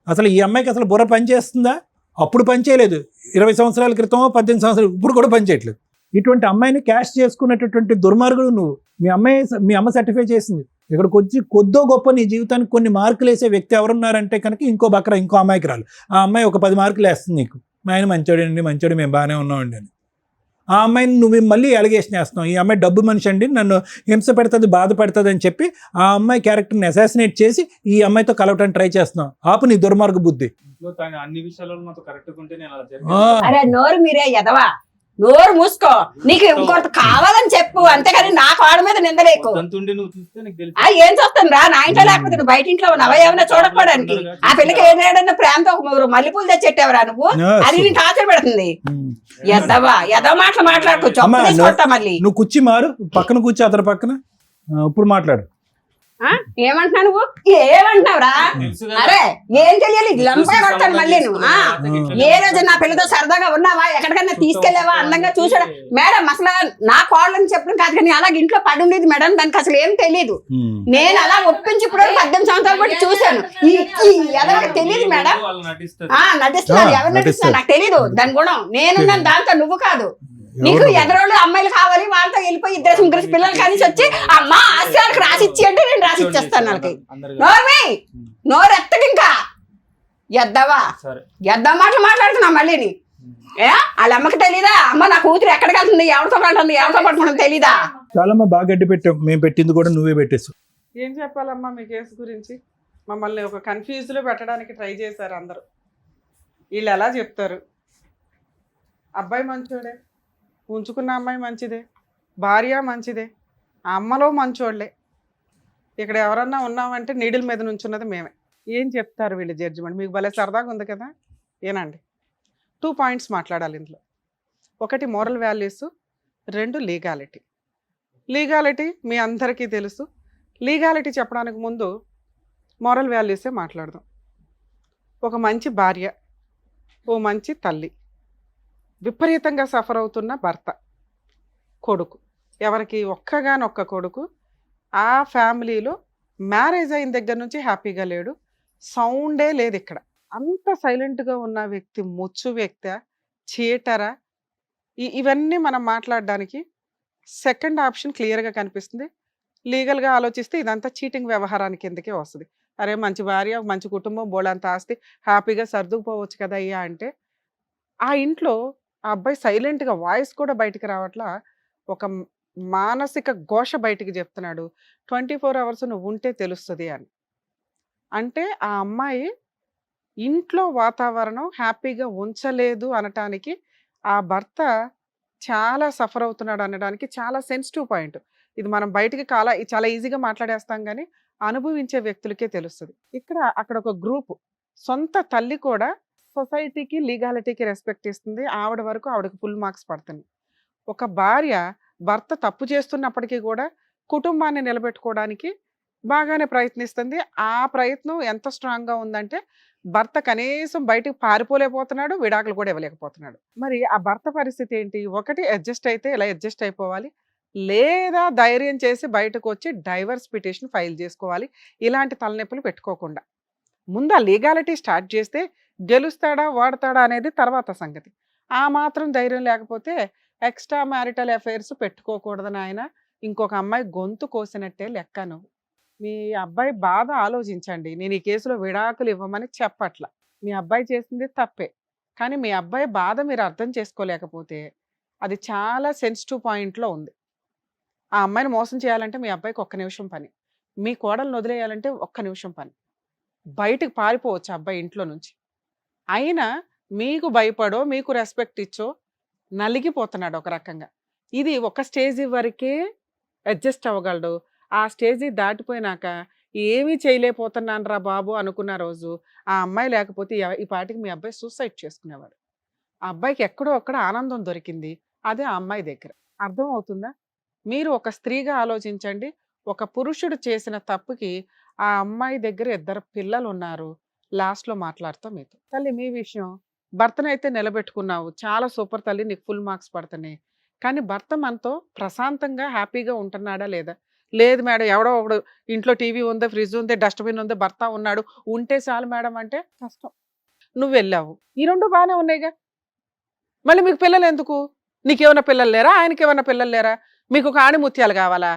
అసలు ఈ అమ్మాయికి అసలు బుర్ర పనిచేస్తుందా? అప్పుడు పనిచేయలేదు. 20 సంవత్సరాల క్రితం 18 సంవత్సరాలు ఇప్పుడు కూడా పనిచేయట్లేదు. ఇటువంటి అమ్మాయిని క్యాష్ చేసుకునేటటువంటి దుర్మార్గుడు నువ్వు. మీ అమ్మ సర్టిఫై చేసింది. ఇక్కడికి వచ్చి కొద్దో గొప్ప నీ జీవితానికి కొన్ని మార్కులు వేసే వ్యక్తి ఎవరున్నారంటే కనుక ఇంకో అమ్మాయికి రాలు. ఆ అమ్మాయి ఒక 10 మార్కులు వేస్తుంది నీకు. మా ఆయన మంచోడు మేము బాగానే ఉన్నామండి అని. ఆ అమ్మాయిని నువ్వు మళ్ళీ అలిగేషన్ వేస్తున్నావు. ఈ అమ్మాయి డబ్బు మనిషి అండి, నన్ను హింస పెడుతుంది, బాధపడుతుంది అని చెప్పి ఆ అమ్మాయి క్యారెక్టర్ని అసాసినేట్ చేసి ఈ అమ్మాయితో కలవటానికి ట్రై చేస్తున్నావు. ఆపు నీ దుర్మార్గ బుద్ధి.
అన్ని విషయాల్లో నాతో కరెక్ట్ ఉంటే నేను అలా
ఆ,
జరిగింది.
అరే నోరు మీరే ఎదవా, నోరు మూసుకో. నీకు ఇంకోటి కావాలని చెప్పు, అంతేగాని నా కాళ్ళ మీద నిందలేకు.
తంతుండి నువ్వు చూస్తే నీకు తెలుసు.
ఏం చూస్తాను రా, నా ఇంట్లో లేకపోతే నువ్వు బయట ఇంట్లో ఉన్నావా ఏమైనా చూడకపోవడానికి? ఆ పిల్లకి ఏదైనా ప్రేమతో ఒక 3 మల్లెపూలు తెచ్చెట్టావరా నువ్వు? అది నేను టార్చర్ పెడుతుంది. ఎదవ మాటలు మాట్లాడుకో,
అమ్మా,
చెప్పు తీసుకొస్తా మళ్ళీ.
నువ్వు కూర్చి మారు, పక్కన కూర్చో అతని పక్కన. ఇప్పుడు మాట్లాడు.
ఏమంటున్నావు నువ్వు? ఏమంటున్నావురా?
తెలుసు కదా.
అరే ఏం తెలియాలి, లంపగా కొడతాను మళ్ళీ నువ్వు. ఏ రోజు నా పిల్లతో సరదాగా ఉన్నావా, ఎక్కడికైనా తీసుకెళ్లావా, అందంగా చూసాడా? మేడం అసలు నా కోళ్ళని చెప్పడం కాదు, కానీ అలాగే ఇంట్లో పడి ఉండేది మేడం, దానికి అసలు ఏం తెలియదు. నేను అలా ఒప్పించి ఇప్పుడు 18 సంవత్సరాలు బట్టి చూశాను. ఎవరికి తెలియదు మేడం.
వాళ్ళు నటిస్తారు.
నటిస్తున్నారు, ఎవరు నటిస్తున్నారు నాకు తెలీదు. దాని గుణం నేనున్నాను, దాంతో నువ్వు కాదు. నీకు ఎదరోళ్ళు అమ్మాయిలు కావాలి, వాళ్ళతో వెళ్ళిపోయి 2 పిల్లలు కలిసి వచ్చి అమ్మ ఆశయాలకు రాసిచ్చి అంటే నేను రాసిచ్చేస్తాను వాళ్ళకి. నోర్మి నోరు ఎత్తకి ఇంకా ఎద్దవా
సరే.
ఎద్దా మాటలు మాట్లాడుతున్నా మళ్ళీని. వాళ్ళ అమ్మకి తెలీదా? అమ్మ నా కూతురు ఎక్కడికి వెళ్తుంది, ఎవరితో పడుతుంది, ఎవరితో పడుకుంటుంది తెలీదా?
చాలమ్మా, బాగా గడ్డి పెట్టావు. మేము పెట్టింది కూడా నువ్వే పెట్టేసు.
ఏం చెప్పాలమ్మా మీ కేసు గురించి? మమ్మల్ని ఒక కన్ఫ్యూజ్లో పెట్టడానికి ట్రై చేశారు అందరూ. వీళ్ళు ఎలా చెప్తారు? అబ్బాయి మంచోడే, ఉంచుకున్న అమ్మాయి మంచిదే, భార్య మంచిదే, ఆ అమ్మలో మంచోళ్ళే. ఇక్కడ ఎవరన్నా ఉన్నామంటే నీడిల్ మీద నుంచున్నది మేమే. ఏం చెప్తారు వీళ్ళు జడ్జిమెంట్? మీకు భలే సరదాగా ఉంది కదా. ఏనండి, 2 పాయింట్స్ మాట్లాడాలి ఇందులో. 1 మోరల్ వాల్యూస్, 2 లీగాలిటీ. లీగాలిటీ మీ అందరికీ తెలుసు. లీగాలిటీ చెప్పడానికి ముందు మోరల్ వాల్యూసే మాట్లాడదాం. ఒక మంచి భార్య, ఓ మంచి తల్లి, విపరీతంగా సఫర్ అవుతున్న భర్త, కొడుకు, ఎవరికి ఒక్కగానొక్క కొడుకు, ఆ ఫ్యామిలీలో మ్యారేజ్ అయిన దగ్గర నుంచి హ్యాపీగా లేడు, సౌండే లేదు ఇక్కడ. అంత సైలెంట్గా ఉన్న వ్యక్తి ముచ్చు వ్యక్తి, చీటరా? ఇవన్నీ మనం మాట్లాడడానికి సెకండ్ ఆప్షన్ క్లియర్గా కనిపిస్తుంది. లీగల్గా ఆలోచిస్తే ఇదంతా చీటింగ్ వ్యవహారానికి కిందకే వస్తుంది. అరే మంచి భార్య, మంచి కుటుంబం, బోళంత ఆస్తి, హ్యాపీగా సర్దుకుపోవచ్చు కదా అయ్యా అంటే, ఆ ఇంట్లో ఆ అబ్బాయి సైలెంట్గా, వాయిస్ కూడా బయటికి రావట్లా, ఒక మానసిక ఘోష బయటికి చెప్తున్నాడు. 24 అవర్స్ నువ్వు ఉంటే తెలుస్తుంది అని. అంటే ఆ అమ్మాయి ఇంట్లో వాతావరణం హ్యాపీగా ఉంచలేదు అనటానికి, ఆ భర్త చాలా సఫర్ అవుతున్నాడు అనడానికి చాలా సెన్సిటివ్ పాయింట్. ఇది మనం బయటికి చాలా ఈజీగా మాట్లాడేస్తాం, కానీ అనుభవించే వ్యక్తులకే తెలుస్తుంది. అక్కడ ఒక గ్రూప్, సొంత తల్లి కూడా సొసైటీకి, లీగాలిటీకి రెస్పెక్ట్ ఇస్తుంది. ఆవిడ వరకు ఆవిడకి ఫుల్ మార్క్స్ పడుతుంది. ఒక భార్య భర్త తప్పు చేస్తున్నప్పటికీ కూడా కుటుంబాన్ని నిలబెట్టుకోవడానికి బాగానే ప్రయత్నిస్తుంది. ఆ ప్రయత్నం ఎంత స్ట్రాంగ్గా ఉందంటే, భర్త కనీసం బయటికి పారిపోలేకపోతున్నాడు, విడాకులు కూడా ఇవ్వలేకపోతున్నాడు. మరి ఆ భర్త పరిస్థితి ఏంటి? ఒకటి అడ్జస్ట్ అయితే ఇలా అడ్జస్ట్ అయిపోవాలి, లేదా ధైర్యం చేసి బయటకు వచ్చి డైవర్స్ పిటిషన్ ఫైల్ చేసుకోవాలి. ఇలాంటి తలనొప్పులు పెట్టుకోకుండా ముందు ఆ లీగాలిటీ స్టార్ట్ చేస్తే గెలుస్తాడా ఓడతాడా అనేది తర్వాత సంగతి. ఆ మాత్రం ధైర్యం లేకపోతే ఎక్స్ట్రా మ్యారిటల్ అఫైర్స్ పెట్టుకోకూడదని ఆయన ఇంకొక అమ్మాయి గొంతు కోసినట్టే లెక్క. నువ్వు మీ అబ్బాయి బాధ ఆలోచించండి. నేను ఈ కేసులో విడాకులు ఇవ్వమని చెప్పట్ల. మీ అబ్బాయి చేసింది తప్పే, కానీ మీ అబ్బాయి బాధ మీరు అర్థం చేసుకోలేకపోతే అది చాలా సెన్సిటివ్ పాయింట్లో ఉంది. ఆ అమ్మాయిని మోసం చేయాలంటే మీ అబ్బాయికి ఒక్క నిమిషం పని, మీ కోడలను వదిలేయాలంటే ఒక్క నిమిషం పని. బయటకు పారిపోవచ్చు ఆ అబ్బాయి ఇంట్లో నుంచి. అయినా మీకు భయపడో మీకు రెస్పెక్ట్ ఇచ్చో నలిగిపోతున్నాడు ఒక రకంగా. ఇది ఒక స్టేజ్ వరకే అడ్జస్ట్ అవ్వగలడు. ఆ స్టేజీ దాటిపోయినాక ఏమీ చేయలేకపోతున్నాను రా బాబు అనుకున్న రోజు ఆ అమ్మాయి లేకపోతే ఈ పాటికి మీ అబ్బాయి సూసైడ్ చేసుకునేవాడు. ఆ అబ్బాయికి ఎక్కడో ఒక్కడ ఆనందం దొరికింది, అదే ఆ అమ్మాయి దగ్గర. అర్థం అవుతుందా? మీరు ఒక స్త్రీగా ఆలోచించండి. ఒక పురుషుడు చేసిన తప్పుకి ఆ అమ్మాయి దగ్గర 2 పిల్లలు ఉన్నారు. లాస్ట్లో మాట్లాడుతాం మీతో. తల్లి మీ విషయం, భర్తనైతే నిలబెట్టుకున్నావు, చాలా సూపర్ తల్లి, నీకు ఫుల్ మార్క్స్ పడుతున్నాయి. కానీ భర్త మనతో ప్రశాంతంగా హ్యాపీగా ఉంటున్నాడా లేదా? లేదు మేడం, ఎవడో ఒకడు ఇంట్లో టీవీ ఉంది, ఫ్రిడ్జ్ ఉంది, డస్ట్బిన్ ఉంది, భర్త ఉన్నాడు, ఉంటే చాలు మేడం అంటే కష్టం. నువ్వు వెళ్ళావు, ఈ 2 బాగానే ఉన్నాయిగా, మళ్ళీ మీకు పిల్లలు ఎందుకు? నీకేమన్నా పిల్లలు లేరా? ఆయనకి ఏమన్నా పిల్లలు లేరా? మీకు ఒక ఆణిముత్యాలు కావాలా?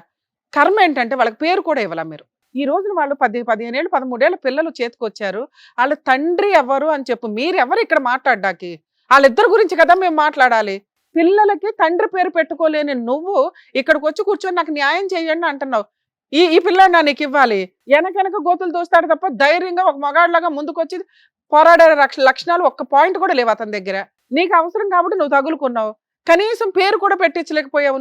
కర్మ ఏంటంటే వాళ్ళకి పేరు కూడా ఇవ్వాల మీరు. ఈ రోజున వాళ్ళు 15 ఏళ్ళు 13 ఏళ్ళ పిల్లలు చేతికొచ్చారు, వాళ్ళ తండ్రి ఎవరు అని చెప్పు. మీరెవరు ఇక్కడ మాట్లాడ్డానికి? వాళ్ళిద్దరి గురించి కదా మేము మాట్లాడాలి. పిల్లలకి తండ్రి పేరు పెట్టుకోలేని నువ్వు ఇక్కడికి వచ్చి కూర్చొని నాకు న్యాయం చేయండి అంటున్నావు. ఈ పిల్లాడు నా నీకు ఇవ్వాలి, వెనక గోతులు దోస్తాడు తప్ప ధైర్యంగా ఒక మగాడిలాగా ముందుకొచ్చి పోరాడే లక్షణాలు ఒక్క పాయింట్ కూడా లేవు అతని దగ్గర. నీకు అవసరం కాబట్టి నువ్వు తగులుకున్నావు, కనీసం పేరు కూడా పెట్టించలేకపోయావు.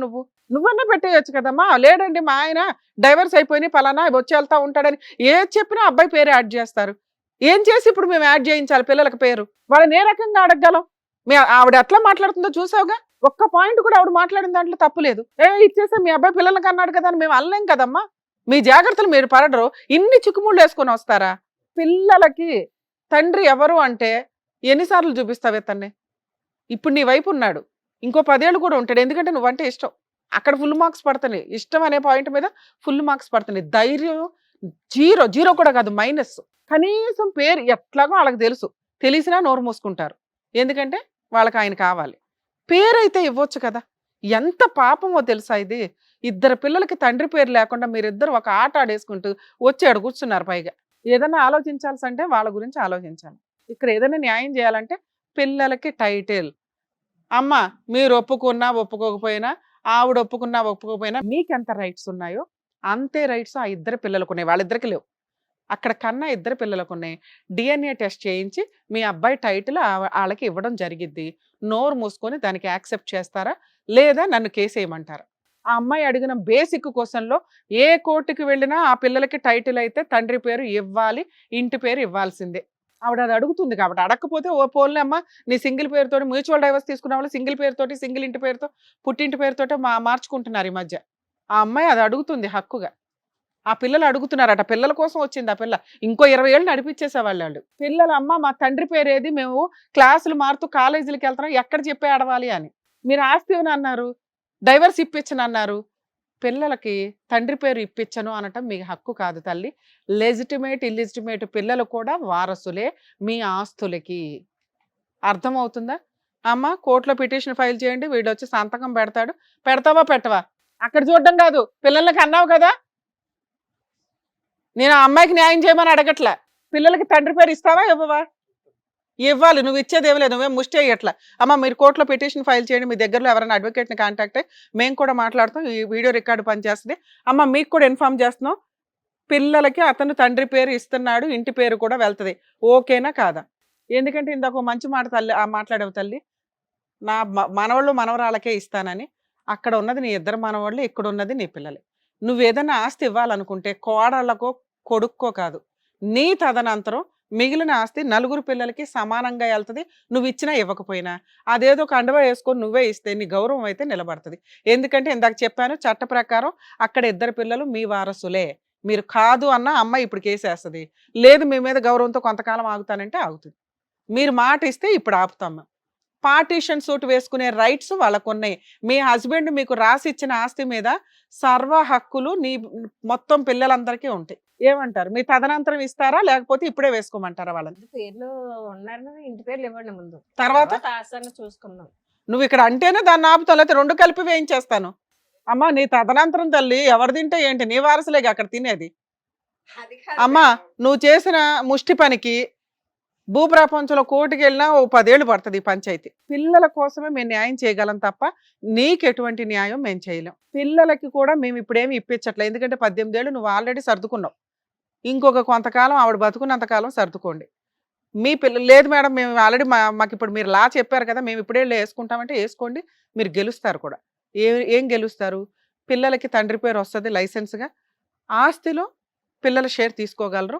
నువ్వన్నా పెట్టేయచ్చు కదమ్మా. లేడండి మా ఆయన డైవర్స్ అయిపోయినాయి, పలానా వచ్చి వెళ్తా ఉంటాడని ఏది చెప్పినా అబ్బాయి పేరు యాడ్ చేస్తారు. ఏం చేసి ఇప్పుడు మేము యాడ్ చేయించాలి పిల్లలకి పేరు? వాళ్ళని ఏ రకంగా అడగగలం? ఆవిడ ఎట్లా మాట్లాడుతుందో చూసావుగా, ఒక్క పాయింట్ కూడా ఆవిడ మాట్లాడిన దాంట్లో తప్పు లేదు. ఇచ్చేసా మీ అబ్బాయి పిల్లలకి అన్నాడు కదా అని మేము అనలేం కదమ్మా. మీ జాగ్రత్తలు మీరు పడరు, ఇన్ని చిక్కుముళ్ళు వేసుకొని వస్తారా? పిల్లలకి తండ్రి ఎవరు అంటే ఎన్నిసార్లు చూపిస్తావే తన్నే? ఇప్పుడు నీ వైపు ఉన్నాడు, ఇంకో 10 ఏళ్ళు కూడా ఉంటాడు, ఎందుకంటే నువ్వంటే ఇష్టం. అక్కడ ఫుల్ మార్క్స్ పడుతున్నాయి, ఇష్టం అనే పాయింట్ మీద ఫుల్ మార్క్స్ పడుతున్నాయి. ధైర్యం జీరో కూడా కాదు, మైనస్. కనీసం పేరు ఎట్లాగో వాళ్ళకి తెలుసు, తెలిసినా నోరు మూసుకుంటారు, ఎందుకంటే వాళ్ళకి ఆయన కావాలి. పేరైతే ఇవ్వచ్చు కదా. ఎంత పాపమో తెలుసా ఇది? 2 పిల్లలకి తండ్రి పేరు లేకుండా మీరిద్దరు ఒక ఆట ఆడేసుకుంటూ వచ్చాడు కూర్చున్నారు. పైగా ఏదైనా ఆలోచించాల్సి అంటే వాళ్ళ గురించి ఆలోచించాలి. ఇక్కడ ఏదైనా న్యాయం చేయాలంటే పిల్లలకి టైటిల్, అమ్మ మీరు ఒప్పుకున్నా ఒప్పుకోకపోయినా, ఆవిడ ఒప్పుకున్నా ఒప్పుకోకపోయినా మీకు ఎంత రైట్స్ ఉన్నాయో అంతే రైట్స్ ఆ 2 పిల్లలకు ఉన్నాయి. వాళ్ళిద్దరికి లేవు, అక్కడ కన్నా 2 పిల్లలకు ఉన్నాయి. DNA టెస్ట్ చేయించి మీ అబ్బాయి టైటిల్ వాళ్ళకి ఇవ్వడం జరిగిద్ది. నోరు మూసుకొని దానికి యాక్సెప్ట్ చేస్తారా లేదా నన్ను కేసు వేయమంటారా? ఆ అమ్మాయి అడిగిన బేసిక్ క్వశ్చన్లో ఏ కోర్టుకి వెళ్ళినా ఆ పిల్లలకి టైటిల్ అయితే తండ్రి పేరు ఇవ్వాలి, ఇంటి పేరు ఇవ్వాల్సిందే. ఆవిడ అది అడుగుతుంది కాబట్టి, అడగకపోతే ఓ పోన్లే అమ్మ నీ సింగిల్ పేరుతో మ్యూచువల్ డైవర్స్ తీసుకున్న వాళ్ళు సింగిల్ పేరుతోటి, సింగిల్ ఇంటి పేరుతో, పుట్టింటి పేరుతో మార్చుకుంటున్నారు ఈ మధ్య. ఆ అమ్మాయి అది అడుగుతుంది హక్కుగా. ఆ పిల్లలు అడుగుతున్నారట, పిల్లల కోసం వచ్చింది ఆ పిల్ల. ఇంకో 20 ఏళ్ళు నడిపించేసేవాళ్ళు వాళ్ళు. పిల్లల అమ్మ మా తండ్రి పేరు ఏది, మేము క్లాసులు మారుతూ కాలేజీలకు వెళ్తున్నాం, ఎక్కడ చెప్పే ఆడవాలి అని. మీరు ఆస్తి ఇవ్వను అన్నారు, డైవర్స్ ఇప్పించను అన్నారు. పిల్లలకి తండ్రి పేరు ఇప్పించను అనటం మీ హక్కు కాదు తల్లి. లెజిటిమేట్ ఇల్లిజిటిమేట్ పిల్లలు కూడా వారసులే మీ ఆస్తులకి. అర్థమవుతుందా? అమ్మ కోర్టులో పిటిషన్ ఫైల్ చేయండి, వీడు వచ్చి సంతకం పెడతాడు. పెడతావా పెట్టవా? అక్కడ చూడడం కాదు, పిల్లలకి అన్నావు కదా. నేను ఆ అమ్మాయికి న్యాయం చేయమని అడగట్లా, పిల్లలకి తండ్రి పేరు ఇస్తావా ఇవ్వవా? ఇవ్వాలి, నువ్వు ఇచ్చేది ఏమి లేదు, నువ్వేం ముష్టి అయ్యట్లా. అమ్మ మీరు కోర్టులో పిటిషన్ ఫైల్ చేయండి, మీ దగ్గరలో ఎవరైనా అడ్వకేట్ని కాంటాక్ట్ అయ్యి మేము కూడా మాట్లాడుతాం, ఈ వీడియో రికార్డు పనిచేస్తుంది. అమ్మ మీకు కూడా ఇన్ఫార్మ్ చేస్తున్నాం, పిల్లలకి అతను తండ్రి పేరు ఇస్తున్నాడు, ఇంటి పేరు కూడా వెళ్తుంది, ఓకేనా కాదా? ఎందుకంటే ఇందాక మంచి మాట తల్లి మాట్లాడేవు తల్లి, నా మనవాళ్ళు మనవరాళ్ళకే ఇస్తానని. అక్కడ ఉన్నది నీ 2 మనవాళ్ళు, ఇక్కడ ఉన్నది నీ పిల్లలే. నువ్వు ఏదైనా ఆస్తి ఇవ్వాలనుకుంటే కోడళ్ళకో కొడుక్కో కాదు, నీ తదనంతరం మిగిలిన ఆస్తి 4 పిల్లలకి సమానంగా వెళ్తుంది. నువ్వు ఇచ్చినా ఇవ్వకపోయినా అదేదో కండువా వేసుకొని నువ్వే ఇస్తే నీ గౌరవం అయితే నిలబడుతుంది. ఎందుకంటే ఇందాక చెప్పాను, చట్ట ప్రకారం అక్కడ 2 పిల్లలు మీ వారసులే. మీరు కాదు అన్న అమ్మాయి ఇప్పుడు కేసేస్తుంది, లేదు మీ మీద గౌరవంతో కొంతకాలం ఆగుతానంటే ఆగుతుంది. మీరు మాట ఇస్తే ఇప్పుడు ఆపుతాం. పార్టీషన్ సూట్ వేసుకునే రైట్స్ వాళ్ళకు ఉన్నాయి. మీ హస్బెండ్ మీకు రాసి ఇచ్చిన ఆస్తి మీద సర్వ హక్కులు నీ మొత్తం పిల్లలందరికీ ఉంటాయి. ఏమంటారు? మీ తదనంతరం ఇస్తారా లేకపోతే ఇప్పుడే వేసుకోమంటారా వాళ్ళని?
పేర్లు ఉన్నారు, ఇంటి పేర్లు ఇవ్వండి ముందు,
తర్వాత
ఆస్తిని చూసుకుందాం.
నువ్వు ఇక్కడ అంటేనే దాన్ని ఆపుతావు, లేకపోతే రెండు కలిపి వేయించేస్తాను. అమ్మా నీ తదనంతరం తల్లి ఎవరు తింటే ఏంటి, నీ వారసులేగా అక్కడ తినేది. అమ్మా నువ్వు చేసిన ముష్టి పనికి భూప్రపంచంలో కోర్టుకి వెళ్ళినా ఓ 10 ఏళ్ళు పడుతుంది ఈ పంచాయతీ. పిల్లల కోసమే మేము న్యాయం చేయగలం తప్ప నీకు ఎటువంటి న్యాయం మేము చేయలేం. పిల్లలకి కూడా మేము ఇప్పుడేమి ఇప్పించట్లేదు, ఎందుకంటే 18 ఏళ్ళు నువ్వు ఆల్రెడీ సర్దుకున్నావు. ఇంకొక కొంతకాలం ఆవిడ బతుకున్నంతకాలం సర్దుకోండి. మీ పిల్లలు లేదు మేడం మేము ఆల్రెడీ మాకు ఇప్పుడు మీరు లా చెప్పారు కదా, మేము ఇప్పుడే వేసుకుంటామంటే వేసుకోండి, మీరు గెలుస్తారు కూడా. ఏం గెలుస్తారు? పిల్లలకి తండ్రి పేరు వస్తుంది లైసెన్స్గా, ఆస్తిలో పిల్లల షేర్ తీసుకోగలరు.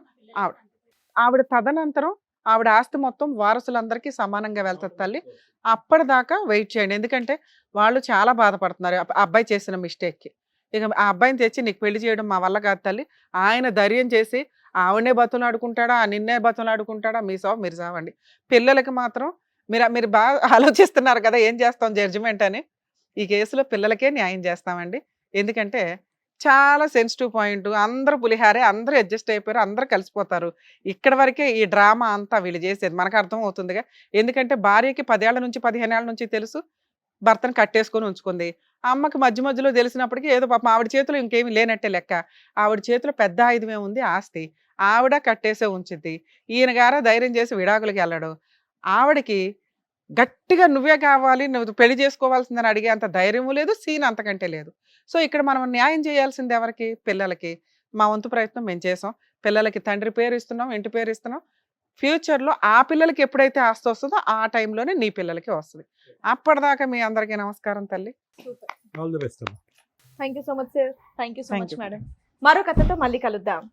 ఆవిడ తదనంతరం ఆవిడ ఆస్తి మొత్తం వారసులందరికీ సమానంగా వెళ్తుంది తల్లి. అప్పటిదాకా వెయిట్ చేయండి, ఎందుకంటే వాళ్ళు చాలా బాధపడుతున్నారు అబ్బాయి చేసిన మిస్టేక్కి. ఇక ఆ అబ్బాయిని తెచ్చి నీకు పెళ్లి చేయడం మా వల్ల కాదు తల్లి. ఆయన ధైర్యం చేసి ఆవిడనే బతులాడుకుంటాడా, నిన్నే బతులాడుకుంటాడా, మీ సావు మీరు సావండి. పిల్లలకి మాత్రం మీరు బాగా ఆలోచిస్తున్నారు కదా ఏం చేస్తాం జడ్జిమెంట్ అని. ఈ కేసులో పిల్లలకే న్యాయం చేస్తామండి, ఎందుకంటే చాలా సెన్సిటివ్ పాయింట్. అందరూ పులిహారే, అందరూ అడ్జస్ట్ అయిపోయారు, అందరూ కలిసిపోతారు. ఇక్కడ వరకే ఈ డ్రామా అంతా వీళ్ళు చేసేది మనకు అర్థం అవుతుందిగా. ఎందుకంటే భార్యకి 10 ఏళ్ల నుంచి 15 ఏళ్ల నుంచి తెలుసు భర్తను కట్టేసుకొని ఉంచుకుంది. అమ్మకి మధ్య మధ్యలో తెలిసినప్పటికీ ఏదో పాపం ఆవిడ చేతిలో ఇంకేమీ లేనట్టే లెక్క. ఆవిడ చేతిలో పెద్ద ఆయుధమే ఉంది ఆస్తి, ఆవిడ కట్టేసే ఉంచిద్ది. ఈయన గారా ధైర్యం చేసి విడాకులకి వెళ్ళడు. ఆవిడకి గట్టిగా నువ్వే కావాలి, నువ్వు పెళ్లి చేసుకోవాల్సిందని అడిగే అంత ధైర్యము లేదు, సీన్ అంతకంటే లేదు. సో ఇక్కడ మనం న్యాయం చేయాల్సింది ఎవరికి? పిల్లలకి. మా వంతు ప్రయత్నం మేము చేసాం. పిల్లలకి తండ్రి పేరు ఇస్తున్నాం, ఇంటి పేరు ఇస్తున్నాం. ఫ్యూచర్లో ఆ పిల్లలకి ఎప్పుడైతే ఆస్తి వస్తుందో ఆ టైంలోనే నీ పిల్లలకి వస్తుంది. అప్పటిదాకా మీ అందరికీ నమస్కారం తల్లి.
All the best.
Thank you so much sir. Thank you so
Thank
much
you.
Madam. మరో కథతో మళ్ళీ కలుద్దాం.